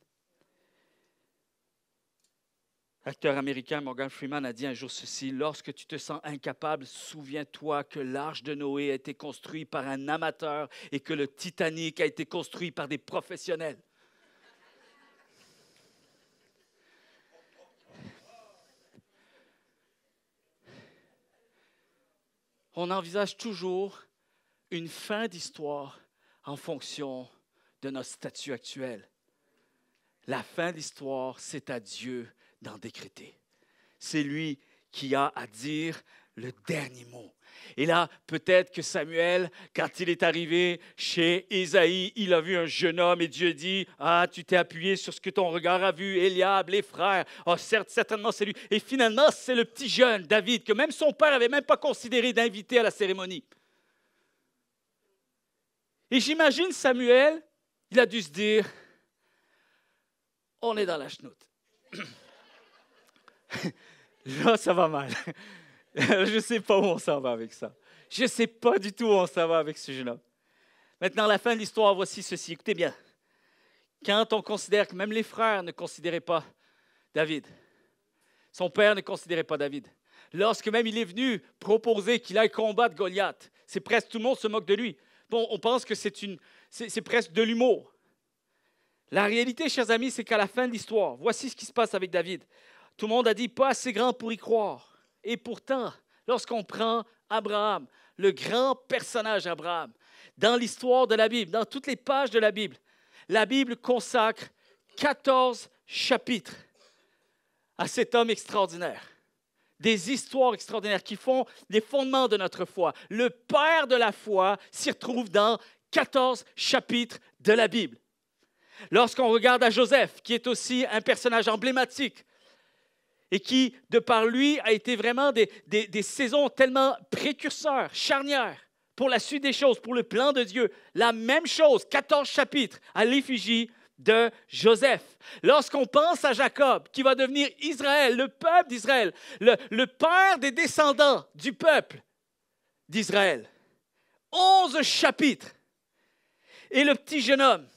L'acteur américain Morgan Freeman a dit un jour ceci, « Lorsque tu te sens incapable, souviens-toi que l'arche de Noé a été construite par un amateur et que le Titanic a été construit par des professionnels. » on envisage toujours une fin d'histoire en fonction de notre statut actuel. La fin de l'histoire, c'est à Dieu d'en décréter. C'est lui qui a à dire le dernier mot. Et là, peut-être que Samuel, quand il est arrivé chez Ésaïe, il a vu un jeune homme et Dieu dit, « Ah, tu t'es appuyé sur ce que ton regard a vu, Eliab, les frères. Ah, certes, certainement, c'est lui. » Et finalement, c'est le petit jeune, David, que même son père n'avait même pas considéré d'inviter à la cérémonie. Et j'imagine Samuel, il a dû se dire, « On est dans la chenoute. » Là, ça va mal. Je ne sais pas où on s'en va avec ça. Je ne sais pas du tout où on s'en va avec ce jeune homme. Maintenant, la fin de l'histoire, voici ceci. Écoutez bien. Quand on considère que même les frères ne considéraient pas David, son père ne considérait pas David, lorsque même il est venu proposer qu'il aille combattre Goliath, c'est presque tout le monde se moque de lui. Bon, on pense que c'est presque de l'humour. La réalité, chers amis, c'est qu'à la fin de l'histoire, voici ce qui se passe avec David. Tout le monde a dit, pas assez grand pour y croire. Et pourtant, lorsqu'on prend Abraham, le grand personnage Abraham, dans l'histoire de la Bible, dans toutes les pages de la Bible consacre 14 chapitres à cet homme extraordinaire. Des histoires extraordinaires qui font les fondements de notre foi. Le père de la foi s'y retrouve dans 14 chapitres de la Bible. Lorsqu'on regarde à Joseph, qui est aussi un personnage emblématique, et qui, de par lui, a été vraiment des saisons tellement précurseurs, charnières, pour la suite des choses, pour le plan de Dieu. La même chose, 14 chapitres à l'effigie de Joseph. Lorsqu'on pense à Jacob, qui va devenir Israël, le peuple d'Israël, le père des descendants du peuple d'Israël. 11 chapitres. Et le petit jeune homme,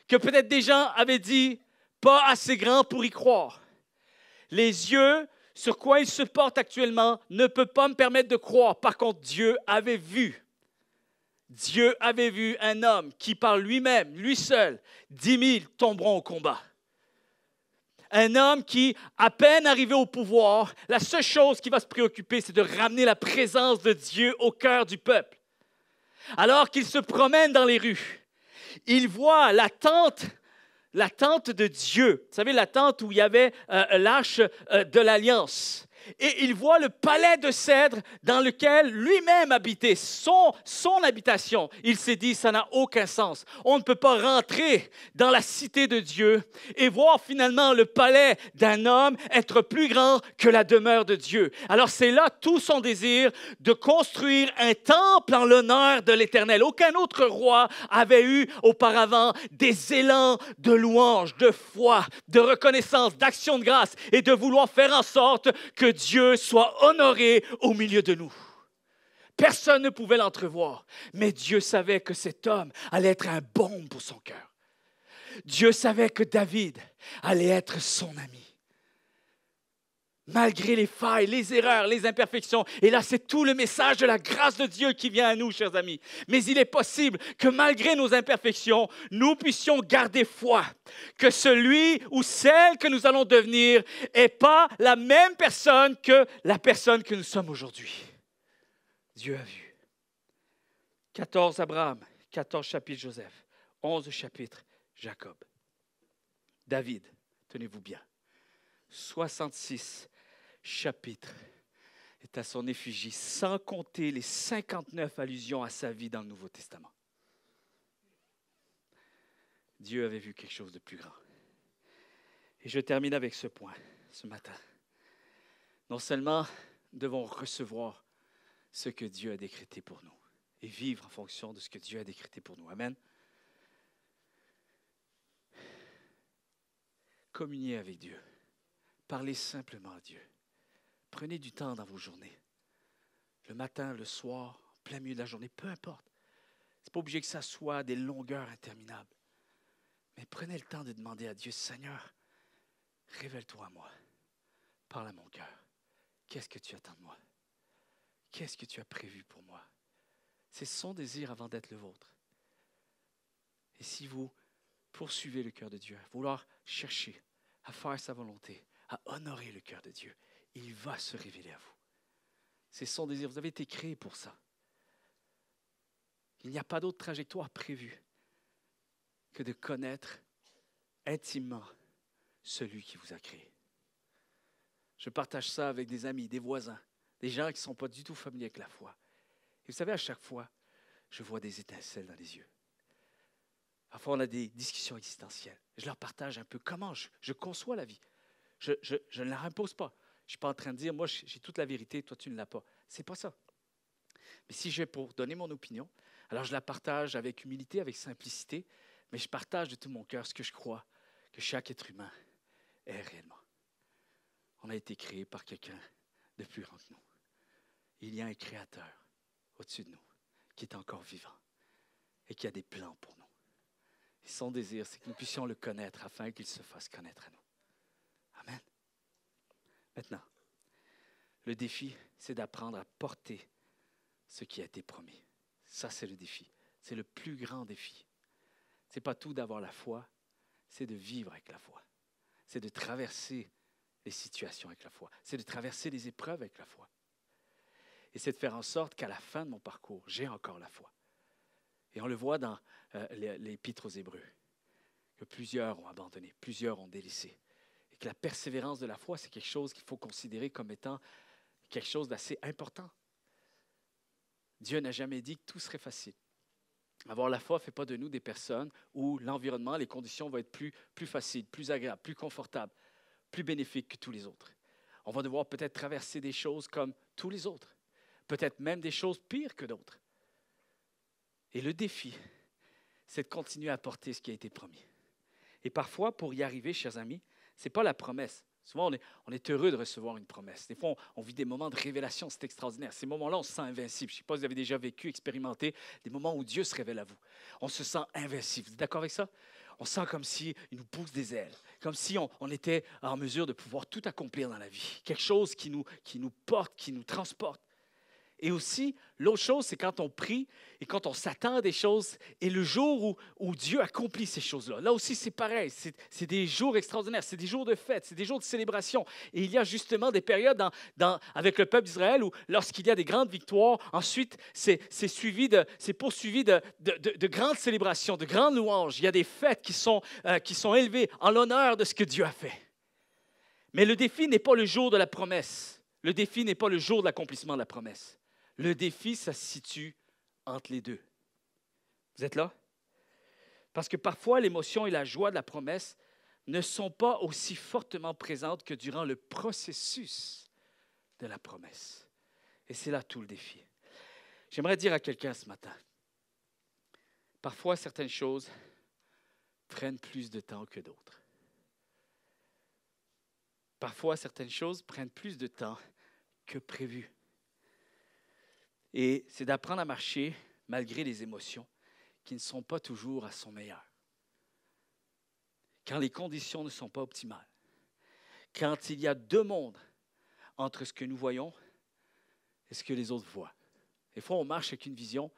que peut-être des gens avaient dit, pas assez grand pour y croire. Les yeux sur quoi il se porte actuellement ne peuvent pas me permettre de croire. Par contre, Dieu avait vu un homme qui par lui-même, lui seul, 10 000 tomberont au combat. Un homme qui, à peine arrivé au pouvoir, la seule chose qui va se préoccuper, c'est de ramener la présence de Dieu au cœur du peuple. Alors qu'il se promène dans les rues, il voit la tente de Dieu. Vous savez, la tente où il y avait l'arche de l'Alliance. Et il voit le palais de cèdre dans lequel lui-même habitait, son habitation. Il s'est dit, ça n'a aucun sens. On ne peut pas rentrer dans la cité de Dieu et voir finalement le palais d'un homme être plus grand que la demeure de Dieu. Alors c'est là tout son désir de construire un temple en l'honneur de l'Éternel. Aucun autre roi avait eu auparavant des élans de louange, de foi, de reconnaissance, d'action de grâce et de vouloir faire en sorte que Dieu soit honoré au milieu de nous. Personne ne pouvait l'entrevoir, mais Dieu savait que cet homme allait être un baume pour son cœur. Dieu savait que David allait être son ami. Malgré les failles, les erreurs, les imperfections. Et là, c'est tout le message de la grâce de Dieu qui vient à nous, chers amis. Mais il est possible que malgré nos imperfections, nous puissions garder foi. Que celui ou celle que nous allons devenir n'est pas la même personne que la personne que nous sommes aujourd'hui. Dieu a vu. 14 Abraham, 14 chapitres Joseph, 11 chapitres Jacob. David, tenez-vous bien, 66 chapitres est à son effigie, sans compter les 59 allusions à sa vie dans le Nouveau Testament. Dieu avait vu quelque chose de plus grand. Et je termine avec ce point, ce matin. Non seulement nous devons recevoir ce que Dieu a décrété pour nous et vivre en fonction de ce que Dieu a décrété pour nous. Amen. Communiez avec Dieu. Parlez simplement à Dieu. Prenez du temps dans vos journées. Le matin, le soir, en plein milieu de la journée, peu importe. Ce n'est pas obligé que ça soit des longueurs interminables. Mais prenez le temps de demander à Dieu, Seigneur, révèle-toi à moi. Parle à mon cœur. Qu'est-ce que tu attends de moi? Qu'est-ce que tu as prévu pour moi? C'est son désir avant d'être le vôtre. Et si vous poursuivez le cœur de Dieu, à vouloir chercher à faire sa volonté, à honorer le cœur de Dieu, il va se révéler à vous. C'est son désir. Vous avez été créé pour ça. Il n'y a pas d'autre trajectoire prévue que de connaître intimement celui qui vous a créé. Je partage ça avec des amis, des voisins, des gens qui ne sont pas du tout familiers avec la foi. Et vous savez, à chaque fois, je vois des étincelles dans les yeux. Parfois, on a des discussions existentielles. Je leur partage un peu comment je conçois la vie. Je ne la impose pas. Je ne suis pas en train de dire, moi, j'ai toute la vérité, toi, tu ne l'as pas. Ce n'est pas ça. Mais si je vais pour donner mon opinion, alors je la partage avec humilité, avec simplicité, mais je partage de tout mon cœur ce que je crois que chaque être humain est réellement. On a été créé par quelqu'un de plus grand que nous. Il y a un créateur au-dessus de nous qui est encore vivant et qui a des plans pour nous. Et son désir, c'est que nous puissions le connaître afin qu'il se fasse connaître à nous. Amen. Maintenant, le défi, c'est d'apprendre à porter ce qui a été promis. Ça, c'est le défi. C'est le plus grand défi. Ce n'est pas tout d'avoir la foi, c'est de vivre avec la foi. C'est de traverser les situations avec la foi. C'est de traverser les épreuves avec la foi. Et c'est de faire en sorte qu'à la fin de mon parcours, j'ai encore la foi. Et on le voit dans l'Épître aux Hébreux, que plusieurs ont abandonné, plusieurs ont délaissé. Et que la persévérance de la foi, c'est quelque chose qu'il faut considérer comme étant quelque chose d'assez important. Dieu n'a jamais dit que tout serait facile. Avoir la foi ne fait pas de nous des personnes où l'environnement, les conditions vont être plus faciles, plus agréables, plus confortables, plus bénéfiques que tous les autres. On va devoir peut-être traverser des choses comme tous les autres, peut-être même des choses pires que d'autres. Et le défi, c'est de continuer à porter ce qui a été promis. Et parfois, pour y arriver, chers amis, ce n'est pas la promesse. Souvent, on est heureux de recevoir une promesse. Des fois, on vit des moments de révélation, c'est extraordinaire. Ces moments-là, on se sent invincible. Je ne sais pas si vous avez déjà vécu, expérimenté des moments où Dieu se révèle à vous. On se sent invincible. Vous êtes d'accord avec ça? On sent comme s'il nous pousse des ailes, comme si on était en mesure de pouvoir tout accomplir dans la vie. Quelque chose qui nous porte, qui nous transporte. Et aussi, l'autre chose, c'est quand on prie et quand on s'attend à des choses, et le jour où Dieu accomplit ces choses-là. Là aussi, c'est pareil. C'est des jours extraordinaires, c'est des jours de fête, c'est des jours de célébration. Et il y a justement des périodes avec le peuple d'Israël où, lorsqu'il y a des grandes victoires, ensuite, c'est poursuivi de grandes célébrations, de grandes louanges. Il y a des fêtes qui sont élevées en l'honneur de ce que Dieu a fait. Mais le défi n'est pas le jour de la promesse. Le défi n'est pas le jour de l'accomplissement de la promesse. Le défi, ça se situe entre les deux. Vous êtes là? Parce que parfois, l'émotion et la joie de la promesse ne sont pas aussi fortement présentes que durant le processus de la promesse. Et c'est là tout le défi. J'aimerais dire à quelqu'un ce matin, parfois, certaines choses prennent plus de temps que d'autres. Parfois, certaines choses prennent plus de temps que prévu. Et c'est d'apprendre à marcher malgré les émotions qui ne sont pas toujours à son meilleur. Quand les conditions ne sont pas optimales. Quand il y a deux mondes entre ce que nous voyons et ce que les autres voient. Des fois, on marche avec une vision,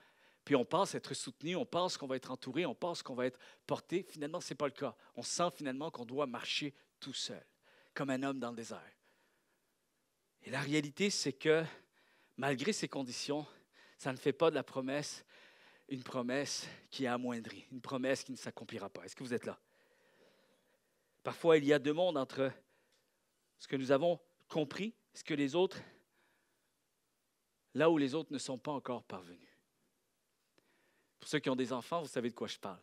puis on pense être soutenu, on pense qu'on va être entouré, on pense qu'on va être porté. Finalement, ce n'est pas le cas. On sent finalement qu'on doit marcher tout seul, comme un homme dans le désert. Et la réalité, c'est que malgré ces conditions, ça ne fait pas de la promesse une promesse qui est amoindrie, une promesse qui ne s'accomplira pas. Est-ce que vous êtes là? Parfois, il y a deux mondes entre ce que nous avons compris, ce que les autres, là où les autres ne sont pas encore parvenus. Pour ceux qui ont des enfants, vous savez de quoi je parle.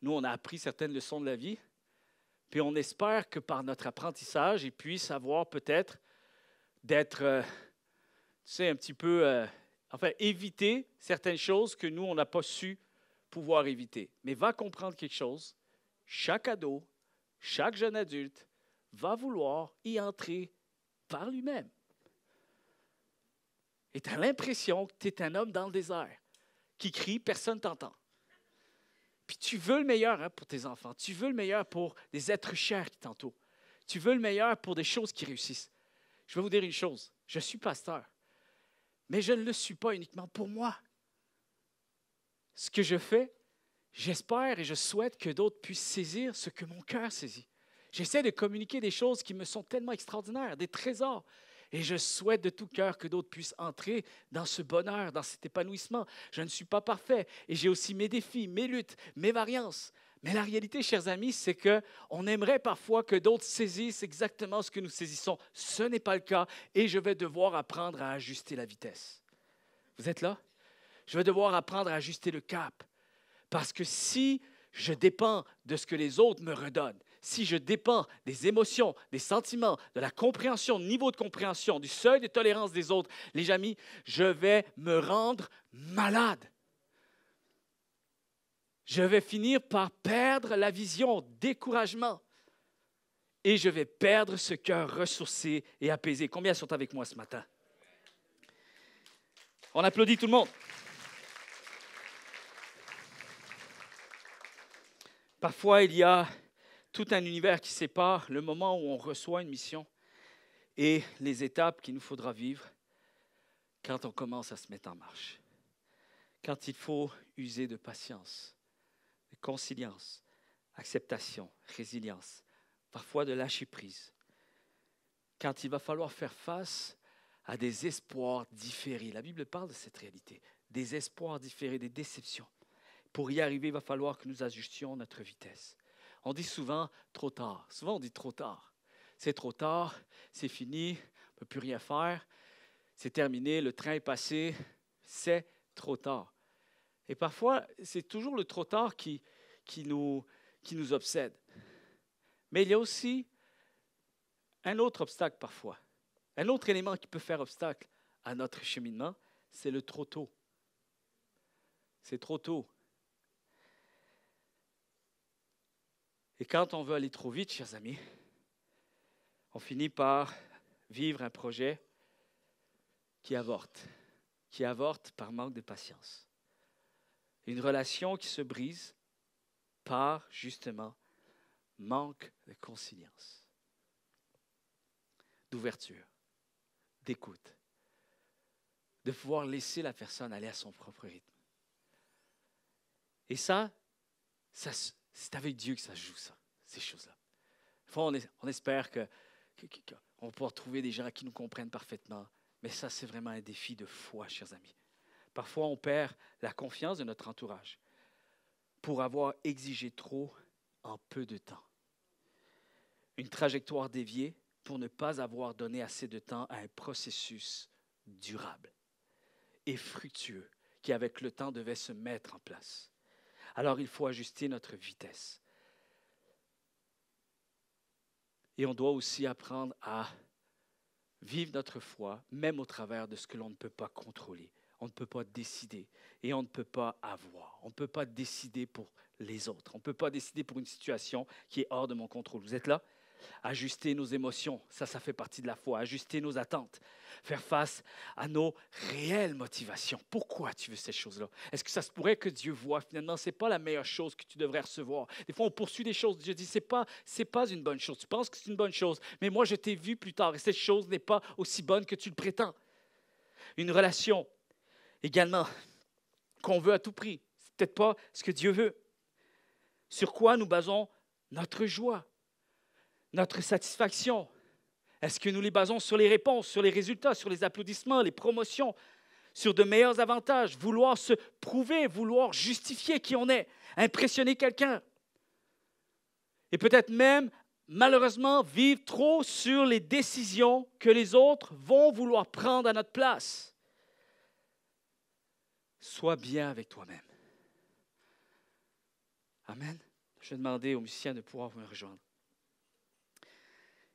Nous, on a appris certaines leçons de la vie, puis on espère que par notre apprentissage, ils puissent avoir peut-être d'être, un petit peu, éviter certaines choses que nous, on n'a pas su pouvoir éviter. Mais va comprendre quelque chose, chaque ado, chaque jeune adulte va vouloir y entrer par lui-même. Et tu as l'impression que tu es un homme dans le désert qui crie, personne ne t'entend. Puis tu veux le meilleur pour tes enfants, tu veux le meilleur pour des êtres chers qui t'entourent, tu veux le meilleur pour des choses qui réussissent. Je vais vous dire une chose, je suis pasteur, mais je ne le suis pas uniquement pour moi. Ce que je fais, j'espère et je souhaite que d'autres puissent saisir ce que mon cœur saisit. J'essaie de communiquer des choses qui me sont tellement extraordinaires, des trésors. Et je souhaite de tout cœur que d'autres puissent entrer dans ce bonheur, dans cet épanouissement. Je ne suis pas parfait et j'ai aussi mes défis, mes luttes, mes variances. Mais la réalité, chers amis, c'est qu'on aimerait parfois que d'autres saisissent exactement ce que nous saisissons. Ce n'est pas le cas et je vais devoir apprendre à ajuster la vitesse. Vous êtes là? Je vais devoir apprendre à ajuster le cap. Parce que si je dépends de ce que les autres me redonnent, si je dépends des émotions, des sentiments, de la compréhension, du niveau de compréhension, du seuil de tolérance des autres, les amis, je vais me rendre malade. Je vais finir par perdre la vision, découragement. Et je vais perdre ce cœur ressourcé et apaisé. Combien sont avec moi ce matin? On applaudit tout le monde. Parfois, il y a tout un univers qui sépare le moment où on reçoit une mission et les étapes qu'il nous faudra vivre quand on commence à se mettre en marche. Quand il faut user de patience, de conciliance, acceptation, résilience, parfois de lâcher prise. Quand il va falloir faire face à des espoirs différés. La Bible parle de cette réalité, des espoirs différés, des déceptions. Pour y arriver, il va falloir que nous ajustions notre vitesse. On dit souvent trop tard. Souvent, on dit trop tard. C'est trop tard, c'est fini, on ne peut plus rien faire, c'est terminé, le train est passé, c'est trop tard. Et parfois, c'est toujours le trop tard qui nous obsède. Mais il y a aussi un autre obstacle parfois. Un autre élément qui peut faire obstacle à notre cheminement, c'est le trop tôt. C'est trop tôt. Et quand on veut aller trop vite, chers amis, on finit par vivre un projet qui avorte par manque de patience. Une relation qui se brise par, justement, manque de conciliance, d'ouverture, d'écoute, de pouvoir laisser la personne aller à son propre rythme. Et ça c'est avec Dieu que ça se joue, ça, ces choses-là. Fois, on espère qu'on va pouvoir trouver des gens qui nous comprennent parfaitement, mais ça, c'est vraiment un défi de foi, chers amis. Parfois, on perd la confiance de notre entourage pour avoir exigé trop en peu de temps. Une trajectoire déviée pour ne pas avoir donné assez de temps à un processus durable et fructueux qui, avec le temps, devait se mettre en place. Alors, il faut ajuster notre vitesse. Et on doit aussi apprendre à vivre notre foi, même au travers de ce que l'on ne peut pas contrôler. On ne peut pas décider et on ne peut pas avoir. On ne peut pas décider pour les autres. On ne peut pas décider pour une situation qui est hors de mon contrôle. Vous êtes là? Ajuster nos émotions, ça fait partie de la foi. Ajuster nos attentes, faire face à nos réelles motivations. Pourquoi tu veux cette chose-là? Est-ce que ça se pourrait que Dieu voit finalement, ce n'est pas la meilleure chose que tu devrais recevoir? Des fois, on poursuit des choses. Dieu dit, c'est pas une bonne chose. Tu penses que c'est une bonne chose, mais moi, je t'ai vu plus tard et cette chose n'est pas aussi bonne que tu le prétends. Une relation, également, qu'on veut à tout prix. Ce n'est peut-être pas ce que Dieu veut. Sur quoi nous basons notre joie? Notre satisfaction, est-ce que nous les basons sur les réponses, sur les résultats, sur les applaudissements, les promotions, sur de meilleurs avantages, vouloir se prouver, vouloir justifier qui on est, impressionner quelqu'un? Et peut-être même, malheureusement, vivre trop sur les décisions que les autres vont vouloir prendre à notre place. Sois bien avec toi-même. Amen. Je vais demander aux musiciens de pouvoir me rejoindre.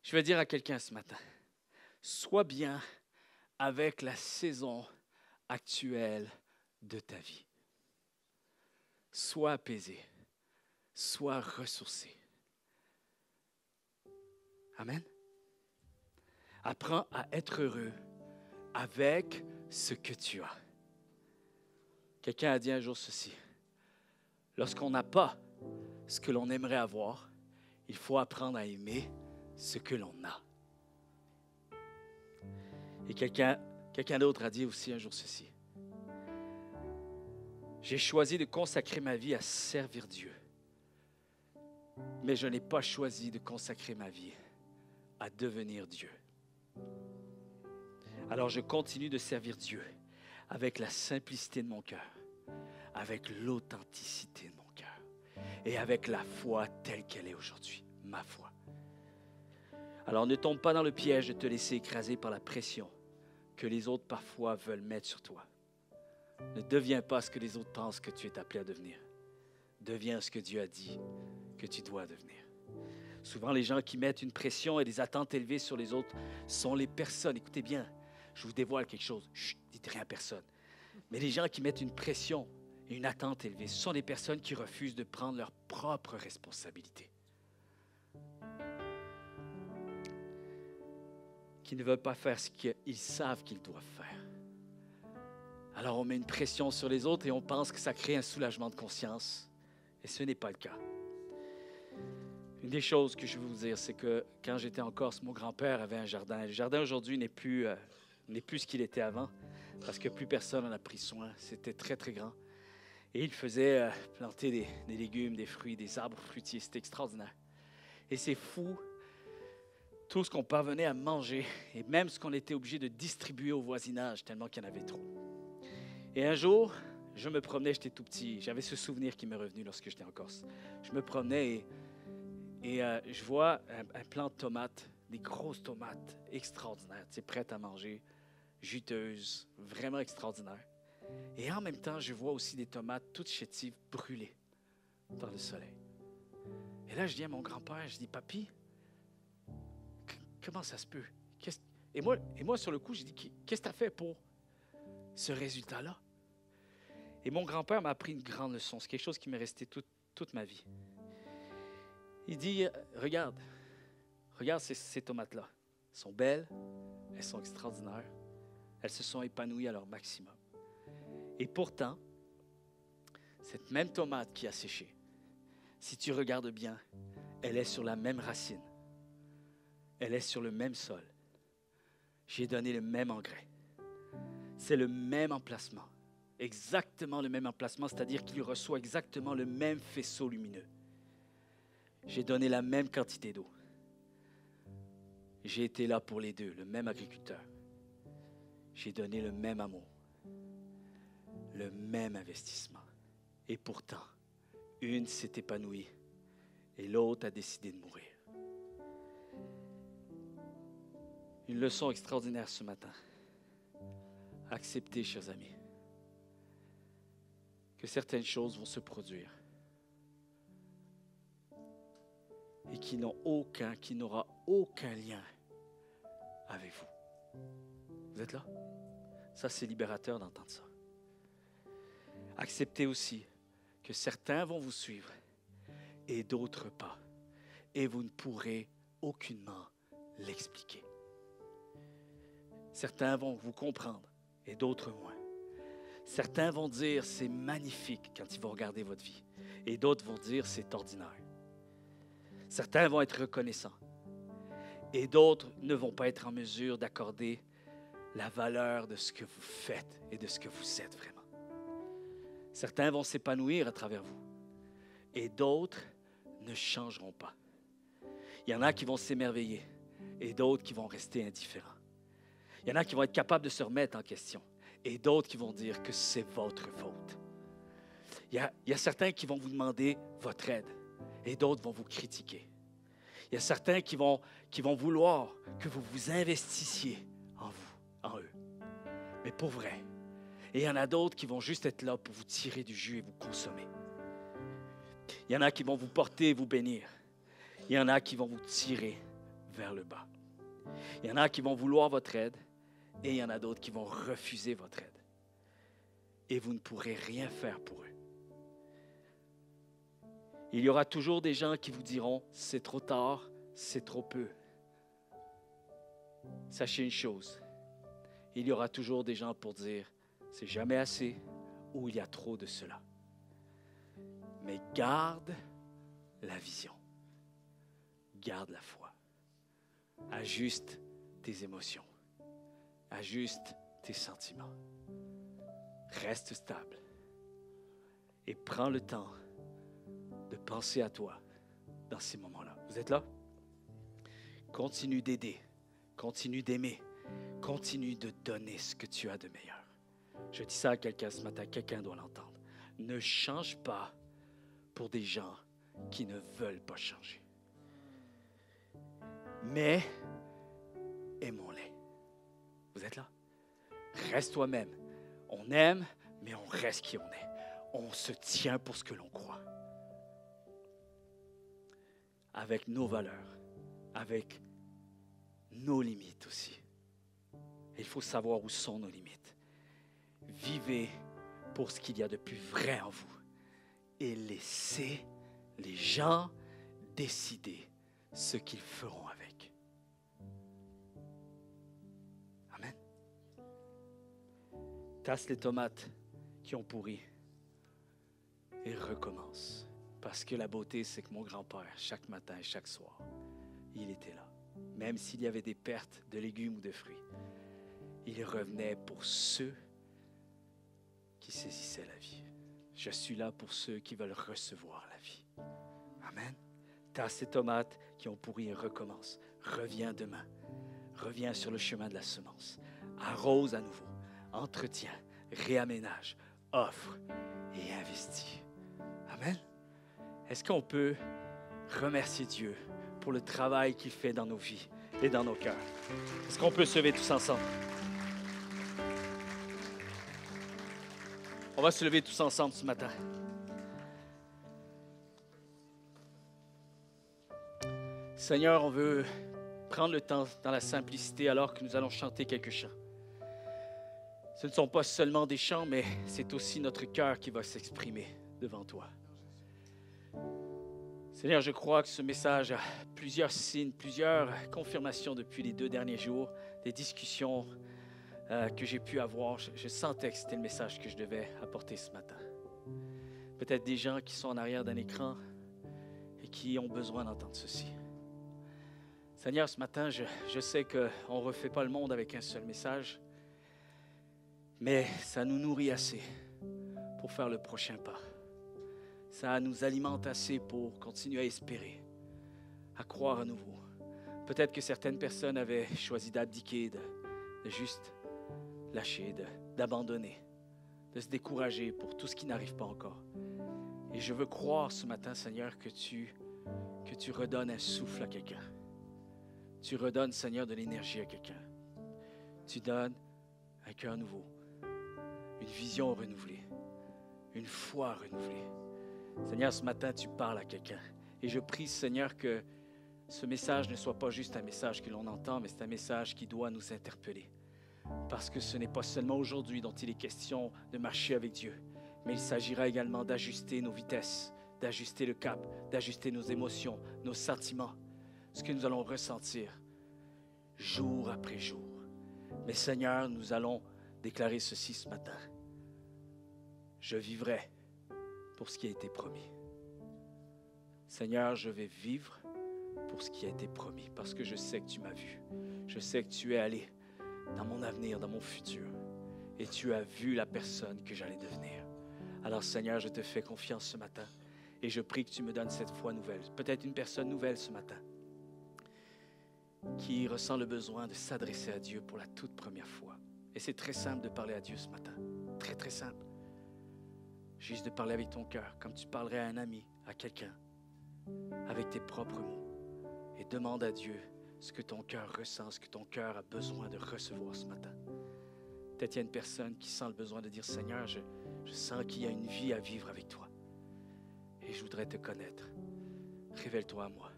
Je vais dire à quelqu'un ce matin, sois bien avec la saison actuelle de ta vie. Sois apaisé, sois ressourcé. Amen. Apprends à être heureux avec ce que tu as. Quelqu'un a dit un jour ceci, lorsqu'on n'a pas ce que l'on aimerait avoir, il faut apprendre à aimer ce que l'on a. Et quelqu'un d'autre a dit aussi un jour ceci. J'ai choisi de consacrer ma vie à servir Dieu, mais je n'ai pas choisi de consacrer ma vie à devenir Dieu. Alors je continue de servir Dieu avec la simplicité de mon cœur, avec l'authenticité de mon cœur et avec la foi telle qu'elle est aujourd'hui, ma foi. Alors ne tombe pas dans le piège de te laisser écraser par la pression que les autres parfois veulent mettre sur toi. Ne deviens pas ce que les autres pensent que tu es appelé à devenir. Deviens ce que Dieu a dit que tu dois devenir. Souvent, les gens qui mettent une pression et des attentes élevées sur les autres sont les personnes. Écoutez bien, je vous dévoile quelque chose. Chut, dites rien à personne. Mais les gens qui mettent une pression et une attente élevée, ce sont des personnes qui refusent de prendre leur propre responsabilité. Qui ne veulent pas faire ce qu'ils savent qu'ils doivent faire. Alors on met une pression sur les autres et on pense que ça crée un soulagement de conscience. Et ce n'est pas le cas. Une des choses que je veux vous dire, c'est que quand j'étais en Corse, mon grand-père avait un jardin. Le jardin aujourd'hui n'est plus ce qu'il était avant parce que plus personne en a pris soin. C'était très, très grand. Et il faisait planter des légumes, des fruits, des arbres fruitiers. C'était extraordinaire. Et c'est fou, tout ce qu'on parvenait à manger et même ce qu'on était obligé de distribuer au voisinage tellement qu'il y en avait trop. Et un jour, je me promenais, j'étais tout petit. J'avais ce souvenir qui m'est revenu lorsque j'étais en Corse. Je me promenais et je vois un plant de tomates, des grosses tomates extraordinaires, prêtes à manger, juteuses, vraiment extraordinaires. Et en même temps, je vois aussi des tomates toutes chétives, brûlées par le soleil. Et là, je dis à mon grand-père, je dis, Papy, comment ça se peut? Et moi, sur le coup, je dis, qu'est-ce que tu as fait pour ce résultat-là? Et mon grand-père m'a appris une grande leçon. C'est quelque chose qui m'est resté toute ma vie. Il dit, regarde ces tomates-là. Elles sont belles, elles sont extraordinaires, elles se sont épanouies à leur maximum. Et pourtant, cette même tomate qui a séché, si tu regardes bien, elle est sur la même racine. Elle est sur le même sol. J'ai donné le même engrais. C'est le même emplacement. Exactement le même emplacement, c'est-à-dire qu'il reçoit exactement le même faisceau lumineux. J'ai donné la même quantité d'eau. J'ai été là pour les deux, le même agriculteur. J'ai donné le même amour, le même investissement. Et pourtant, une s'est épanouie et l'autre a décidé de mourir. Une leçon extraordinaire ce matin. Acceptez, chers amis, que certaines choses vont se produire et qui n'aura aucun lien avec vous. Vous êtes là? Ça, c'est libérateur d'entendre ça. Acceptez aussi que certains vont vous suivre et d'autres pas. Et vous ne pourrez aucunement l'expliquer. Certains vont vous comprendre et d'autres moins. Certains vont dire c'est magnifique quand ils vont regarder votre vie et d'autres vont dire c'est ordinaire. Certains vont être reconnaissants et d'autres ne vont pas être en mesure d'accorder la valeur de ce que vous faites et de ce que vous êtes vraiment. Certains vont s'épanouir à travers vous et d'autres ne changeront pas. Il y en a qui vont s'émerveiller et d'autres qui vont rester indifférents. Il y en a qui vont être capables de se remettre en question et d'autres qui vont dire que c'est votre faute. Il y a certains qui vont vous demander votre aide et d'autres vont vous critiquer. Il y a certains qui vont vouloir que vous vous investissiez en vous, en eux. Mais pour vrai. Et il y en a d'autres qui vont juste être là pour vous tirer du jus et vous consommer. Il y en a qui vont vous porter et vous bénir. Il y en a qui vont vous tirer vers le bas. Il y en a qui vont vouloir votre aide et il y en a d'autres qui vont refuser votre aide. Et vous ne pourrez rien faire pour eux. Il y aura toujours des gens qui vous diront « c'est trop tard, c'est trop peu ». Sachez une chose, il y aura toujours des gens pour dire « c'est jamais assez » ou « il y a trop de cela ». Mais garde la vision, garde la foi, ajuste tes émotions, ajuste tes sentiments, reste stable et prends le temps de penser à toi dans ces moments-là. Vous êtes là? Continue d'aider, continue d'aimer, continue de donner ce que tu as de meilleur. Je dis ça à quelqu'un ce matin, quelqu'un doit l'entendre. Ne change pas pour des gens qui ne veulent pas changer. Mais aimons-les. Vous êtes là? Reste toi-même. On aime, mais on reste qui on est. On se tient pour ce que l'on croit. Avec nos valeurs, avec nos limites aussi. Il faut savoir où sont nos limites. Vivez pour ce qu'il y a de plus vrai en vous et laissez les gens décider ce qu'ils feront avec. Amen. Tasse les tomates qui ont pourri et recommence. Parce que la beauté, c'est que mon grand-père, chaque matin et chaque soir, il était là. Même s'il y avait des pertes de légumes ou de fruits, il revenait pour ceux qui saisissaient la vie. Je suis là pour ceux qui veulent recevoir la vie. Amen. Tasse ces tomates qui ont pourri et recommence. Reviens demain. Reviens sur le chemin de la semence. Arrose à nouveau. Entretiens, réaménage, offre et investis. Amen. Est-ce qu'on peut remercier Dieu pour le travail qu'il fait dans nos vies et dans nos cœurs? Est-ce qu'on peut se lever tous ensemble? On va se lever tous ensemble ce matin. Seigneur, on veut prendre le temps dans la simplicité alors que nous allons chanter quelques chants. Ce ne sont pas seulement des chants, mais c'est aussi notre cœur qui va s'exprimer devant toi. Seigneur, je crois que ce message a plusieurs signes, plusieurs confirmations depuis les 2 derniers jours, des discussions que j'ai pu avoir. Je sentais que c'était le message que je devais apporter ce matin. Peut-être des gens qui sont en arrière d'un écran et qui ont besoin d'entendre ceci. Seigneur, ce matin, je sais qu'on ne refait pas le monde avec un seul message, mais ça nous nourrit assez pour faire le prochain pas. Ça nous alimente assez pour continuer à espérer, à croire à nouveau. Peut-être que certaines personnes avaient choisi d'abdiquer, de juste lâcher, d'abandonner, de se décourager pour tout ce qui n'arrive pas encore. Et je veux croire ce matin, Seigneur, que tu redonnes un souffle à quelqu'un. Tu redonnes, Seigneur, de l'énergie à quelqu'un. Tu donnes un cœur nouveau, une vision renouvelée, une foi renouvelée. Seigneur, ce matin, tu parles à quelqu'un. Et je prie, Seigneur, que ce message ne soit pas juste un message que l'on entend, mais c'est un message qui doit nous interpeller. Parce que ce n'est pas seulement aujourd'hui dont il est question de marcher avec Dieu, mais il s'agira également d'ajuster nos vitesses, d'ajuster le cap, d'ajuster nos émotions, nos sentiments, ce que nous allons ressentir jour après jour. Mais Seigneur, nous allons déclarer ceci ce matin. Je vivrai pour ce qui a été promis. Seigneur, je vais vivre pour ce qui a été promis, parce que je sais que tu m'as vu. Je sais que tu es allé dans mon avenir, dans mon futur, et tu as vu la personne que j'allais devenir. Alors Seigneur, je te fais confiance ce matin, et je prie que tu me donnes cette foi nouvelle. Peut-être une personne nouvelle ce matin, qui ressent le besoin de s'adresser à Dieu pour la toute première fois. Et c'est très simple de parler à Dieu ce matin. Très, très simple. Juste de parler avec ton cœur, comme tu parlerais à un ami, à quelqu'un, avec tes propres mots. Et demande à Dieu ce que ton cœur ressent, ce que ton cœur a besoin de recevoir ce matin. Peut-être il y a une personne qui sent le besoin de dire, Seigneur, je sens qu'il y a une vie à vivre avec toi. Et je voudrais te connaître. Révèle-toi à moi.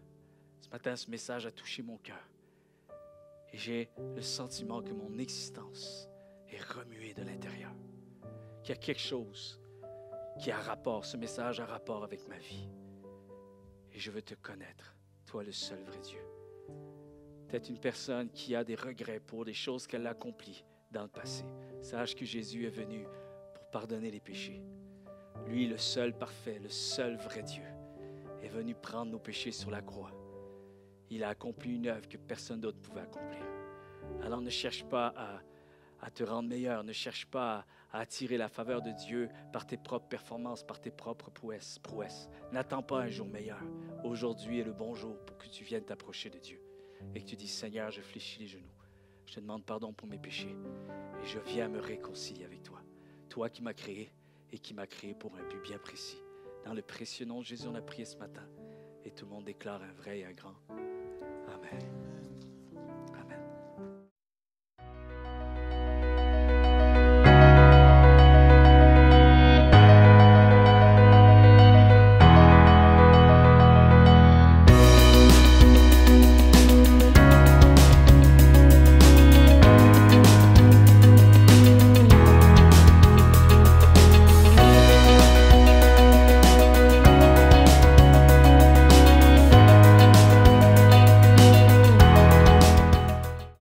Ce matin, ce message a touché mon cœur. Et j'ai le sentiment que mon existence est remuée de l'intérieur. Qu'il y a quelque chose qui a rapport, ce message a rapport avec ma vie. Et je veux te connaître, toi le seul vrai Dieu. Peut-être une personne qui a des regrets pour des choses qu'elle a accomplies dans le passé. Sache que Jésus est venu pour pardonner les péchés. Lui, le seul parfait, le seul vrai Dieu, est venu prendre nos péchés sur la croix. Il a accompli une œuvre que personne d'autre pouvait accomplir. Alors ne cherche pas à te rendre meilleur, ne cherche pas à attirer la faveur de Dieu par tes propres performances, par tes propres prouesses. N'attends pas un jour meilleur. Aujourd'hui est le bon jour pour que tu viennes t'approcher de Dieu et que tu dises, Seigneur, je fléchis les genoux. Je te demande pardon pour mes péchés Et je viens me réconcilier avec toi. Toi qui m'as créé et qui m'as créé pour un but bien précis. Dans le précieux nom de Jésus, on a prié ce matin. Et tout le monde déclare un vrai et un grand